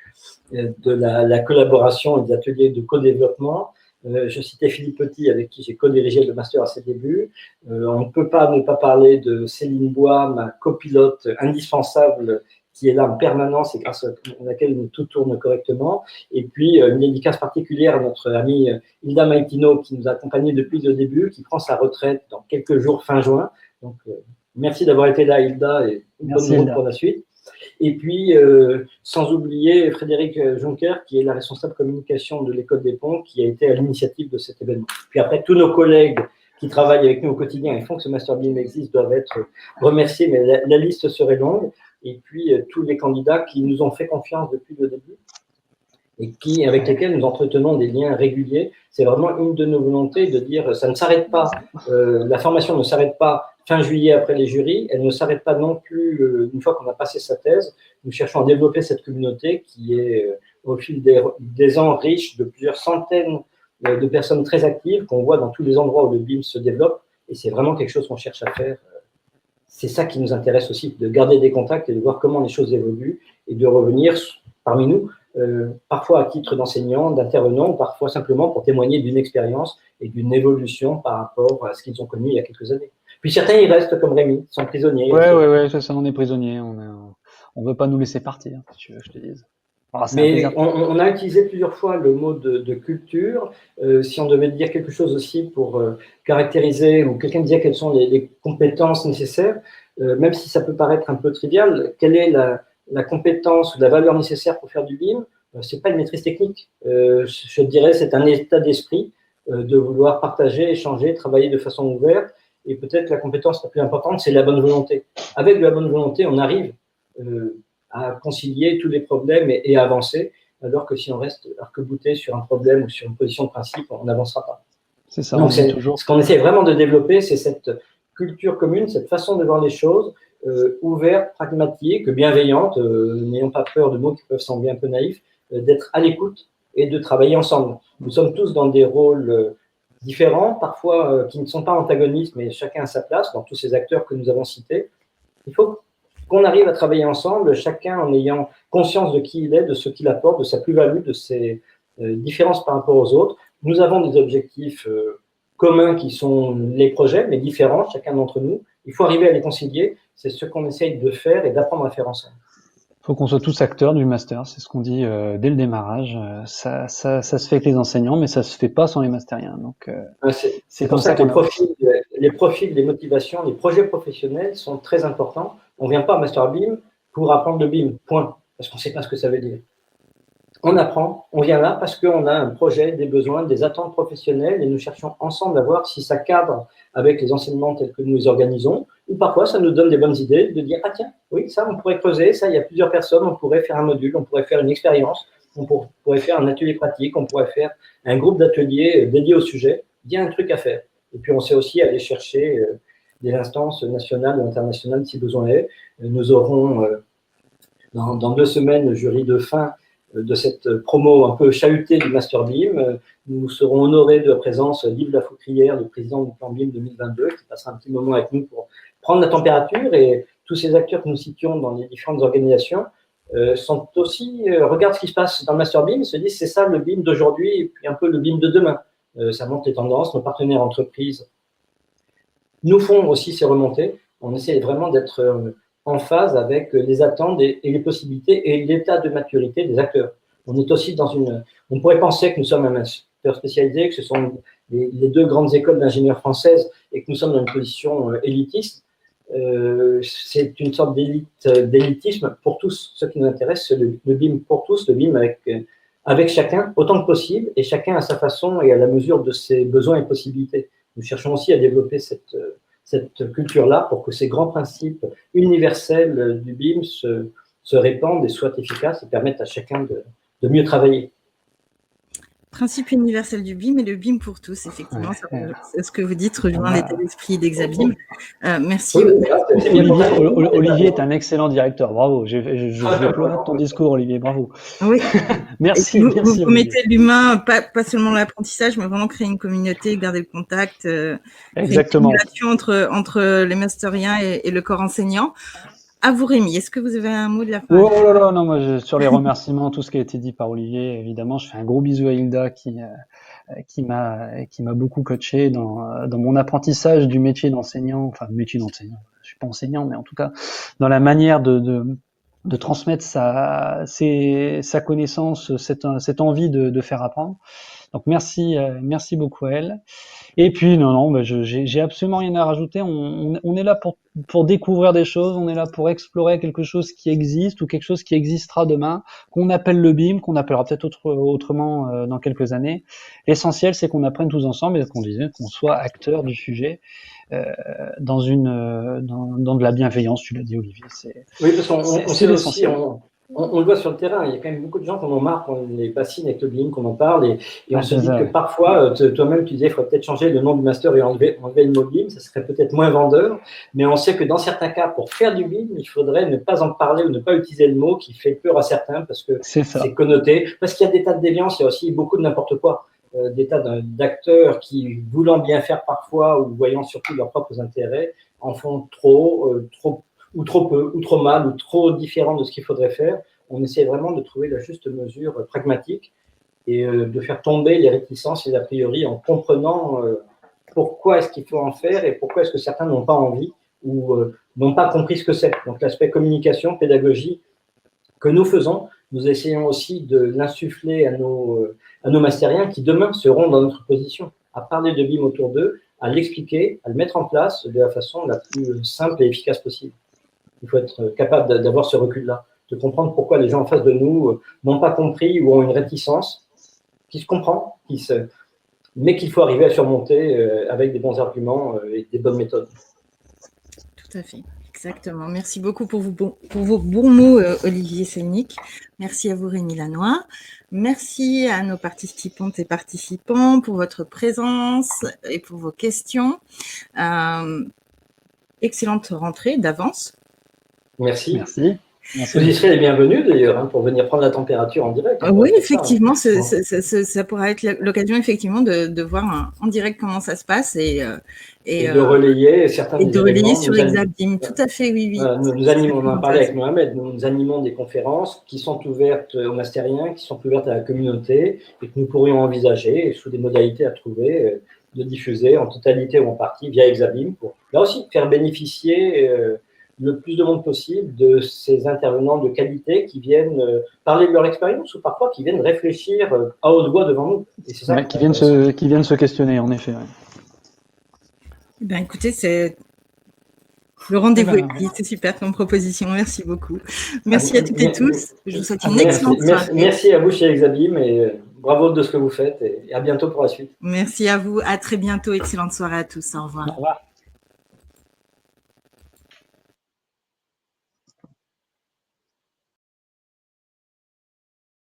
de la collaboration et des ateliers de co-développement. Je citais Philippe Petit, avec qui j'ai co-dirigé le master à ses débuts. On ne peut pas ne pas parler de Céline Bois, ma copilote indispensable, qui est là en permanence et grâce à laquelle tout tourne correctement. Et puis, une dédicace particulière à notre amie Hilda Maitino, qui nous a accompagnés depuis le début, qui prend sa retraite dans quelques jours, fin juin. Donc, merci d'avoir été là, Hilda, et bonne route pour la suite. Et puis, sans oublier Frédéric Juncker, qui est la responsable communication de l'École des Ponts, qui a été à l'initiative de cet événement. Puis après, tous nos collègues qui travaillent avec nous au quotidien et font que ce Master BIM existe doivent être remerciés, mais la liste serait longue. Et puis, tous les candidats qui nous ont fait confiance depuis le début et avec lesquels nous entretenons des liens réguliers. C'est vraiment une de nos volontés de dire ça ne s'arrête pas, la formation ne s'arrête pas fin juillet après les jurys, elle ne s'arrête pas non plus une fois qu'on a passé sa thèse. Nous cherchons à développer cette communauté qui est au fil des ans riche de plusieurs centaines de personnes très actives qu'on voit dans tous les endroits où le BIM se développe, et c'est vraiment quelque chose qu'on cherche à faire. C'est ça qui nous intéresse aussi, de garder des contacts et de voir comment les choses évoluent et de revenir parmi nous, parfois à titre d'enseignant, d'intervenant, ou parfois simplement pour témoigner d'une expérience et d'une évolution par rapport à ce qu'ils ont connu il y a quelques années. Puis certains, ils restent comme Rémi, sont prisonniers. Ouais, ça, on est prisonniers. On veut pas nous laisser partir, si tu veux que je te dise. Alors, mais on a utilisé plusieurs fois le mot de culture. Si on devait dire quelque chose aussi pour caractériser, ou quelqu'un disait quelles sont les compétences nécessaires, même si ça peut paraître un peu trivial, quelle est la compétence ou la valeur nécessaire pour faire du BIM? C'est pas une maîtrise technique. Je dirais c'est un état d'esprit de vouloir partager, échanger, travailler de façon ouverte. Et peut-être la compétence la plus importante, c'est la bonne volonté. Avec de la bonne volonté, on arrive à concilier tous les problèmes et à avancer, alors que si on reste arc-bouté sur un problème ou sur une position de principe, on n'avancera pas. C'est ça. Donc, ce qu'on essaie vraiment de développer, c'est cette culture commune, cette façon de voir les choses, ouverte, pragmatique, bienveillante, n'ayons pas peur de mots qui peuvent sembler un peu naïfs, d'être à l'écoute et de travailler ensemble. Nous sommes tous dans des rôles différents, parfois qui ne sont pas antagonistes, mais chacun à sa place, dans tous ces acteurs que nous avons cités. Il faut qu'on arrive à travailler ensemble, chacun en ayant conscience de qui il est, de ce qu'il apporte, de sa plus-value, de ses différences par rapport aux autres. Nous avons des objectifs communs qui sont les projets, mais différents, chacun d'entre nous. Il faut arriver à les concilier. C'est ce qu'on essaye de faire et d'apprendre à faire ensemble. Il faut qu'on soit tous acteurs du master, c'est ce qu'on dit dès le démarrage. Ça se fait avec les enseignants, mais ça se fait pas sans les masteriens. Donc, c'est pour ça que les profils, les motivations, les projets professionnels sont très importants. On ne vient pas au Master BIM pour apprendre le BIM, point, parce qu'on ne sait pas ce que ça veut dire. On apprend, on vient là parce qu'on a un projet, des besoins, des attentes professionnelles et nous cherchons ensemble à voir si ça cadre avec les enseignements tels que nous les organisons, ou parfois ça nous donne des bonnes idées de dire « Ah tiens, oui, ça on pourrait creuser, ça il y a plusieurs personnes, on pourrait faire un module, on pourrait faire une expérience, on pourrait faire un atelier pratique, on pourrait faire un groupe d'ateliers dédié au sujet, il y a un truc à faire. » Et puis, on sait aussi aller chercher des instances nationales ou internationales si besoin est. Nous aurons dans 2 semaines le jury de fin de cette promo un peu chahutée du Master BIM. Nous serons honorés de la présence d'Yves Lafoucrière, le président du plan BIM 2022, qui passera un petit moment avec nous pour prendre la température. Et tous ces acteurs que nous citions dans les différentes organisations sont aussi, regardent ce qui se passe dans le Master BIM, se disent c'est ça le BIM d'aujourd'hui et puis un peu le BIM de demain. Ça montre les tendances, nos partenaires entreprises nous font aussi ces remontées. On essaie vraiment d'être en phase avec les attentes et les possibilités et l'état de maturité des acteurs. On est aussi dans on pourrait penser que nous sommes un master spécialisé, que ce sont les 2 grandes écoles d'ingénieurs françaises et que nous sommes dans une position élitiste. C'est une sorte d'élitisme pour tous. Ce qui nous intéresse, c'est le BIM pour tous, le BIM avec chacun autant que possible et chacun à sa façon et à la mesure de ses besoins et possibilités. Nous cherchons aussi à développer cette culture-là pour que ces grands principes universels du BIM se répandent et soient efficaces et permettent à chacun de mieux travailler. Principe universel du BIM et le BIM pour tous, effectivement, c'est ce que vous dites, rejoint l'état d'esprit d'Exabim. Merci. Olivier est un excellent directeur, bravo. Je déploie ton discours, Olivier, bravo. Oui. Merci. Vous mettez l'humain, pas seulement l'apprentissage, mais vraiment créer une communauté, garder le contact, exactement. Une relation entre les masteriens et le corps enseignant. À vous, Rémi, est-ce que vous avez un mot de la fin? Oh là là, non, moi, sur les remerciements, tout ce qui a été dit par Olivier, évidemment, je fais un gros bisou à Hilda qui m'a beaucoup coaché dans mon apprentissage du métier d'enseignant, enfin, métier d'enseignant. Je suis pas enseignant, mais en tout cas, dans la manière de transmettre sa connaissance, cette envie de faire apprendre. Donc, merci beaucoup à elle. Et puis non, j'ai absolument rien à rajouter. On est là pour découvrir des choses, on est là pour explorer quelque chose qui existe ou quelque chose qui existera demain, qu'on appelle le BIM, qu'on appellera peut-être autrement dans quelques années. L'essentiel, c'est qu'on apprenne tous ensemble et qu'on soit acteur du sujet dans de la bienveillance. Tu l'as dit, Olivier. Oui, parce qu'on sait aussi. On le voit sur le terrain, il y a quand même beaucoup de gens qui en ont marre qu'on les bassine avec le BIM, qu'on en parle, et on se dit que parfois, toi-même tu disais, il faudrait peut-être changer le nom du master et enlever le mot BIM, ça serait peut-être moins vendeur, mais on sait que dans certains cas, pour faire du BIM, il faudrait ne pas en parler ou ne pas utiliser le mot qui fait peur à certains parce que c'est connoté, parce qu'il y a des tas de déviances, il y a aussi beaucoup de n'importe quoi, des tas d'acteurs qui, voulant bien faire parfois ou voyant surtout leurs propres intérêts, en font trop ou trop peu, ou trop mal, ou trop différent de ce qu'il faudrait faire. On essaie vraiment de trouver la juste mesure pragmatique et de faire tomber les réticences et les a priori en comprenant pourquoi est-ce qu'il faut en faire et pourquoi est-ce que certains n'ont pas envie ou n'ont pas compris ce que c'est. Donc l'aspect communication, pédagogie que nous faisons, nous essayons aussi de l'insuffler à nos mastériens qui demain seront dans notre position, à parler de BIM autour d'eux, à l'expliquer, à le mettre en place de la façon la plus simple et efficace possible. Il faut être capable d'avoir ce recul-là, de comprendre pourquoi les gens en face de nous n'ont pas compris ou ont une réticence qui se comprend, mais qu'il faut arriver à surmonter avec des bons arguments et des bonnes méthodes. Tout à fait, exactement. Merci beaucoup pour vos bons mots, Olivier Selnick. Merci à vous, Rémi Lannoy. Merci à nos participantes et participants pour votre présence et pour vos questions. Excellente rentrée d'avance. Merci. Vous y serez les bienvenus d'ailleurs pour venir prendre la température en direct. Oui, effectivement, ça pourra être l'occasion effectivement de voir en direct comment ça se passe et de relayer certains et de relayer sur Exabim. Tout à fait, oui. Nous animons, on en a parlé avec Mohamed, nous animons des conférences qui sont ouvertes aux mastériens, qui sont ouvertes à la communauté et que nous pourrions envisager sous des modalités à trouver de diffuser en totalité ou en partie via Exabim pour là aussi faire bénéficier le plus de monde possible de ces intervenants de qualité qui viennent parler de leur expérience ou parfois qui viennent réfléchir à haute voix devant nous. Et c'est ça qui viennent se questionner, en effet. Ouais. Écoutez, c'est le rendez-vous est pris. C'est super comme proposition. Merci beaucoup. Merci à toutes et tous. Je vous souhaite une excellente soirée. Merci à vous chez Exabim et bravo de ce que vous faites et à bientôt pour la suite. Merci à vous. À très bientôt. Excellente soirée à tous. Au revoir. Au revoir.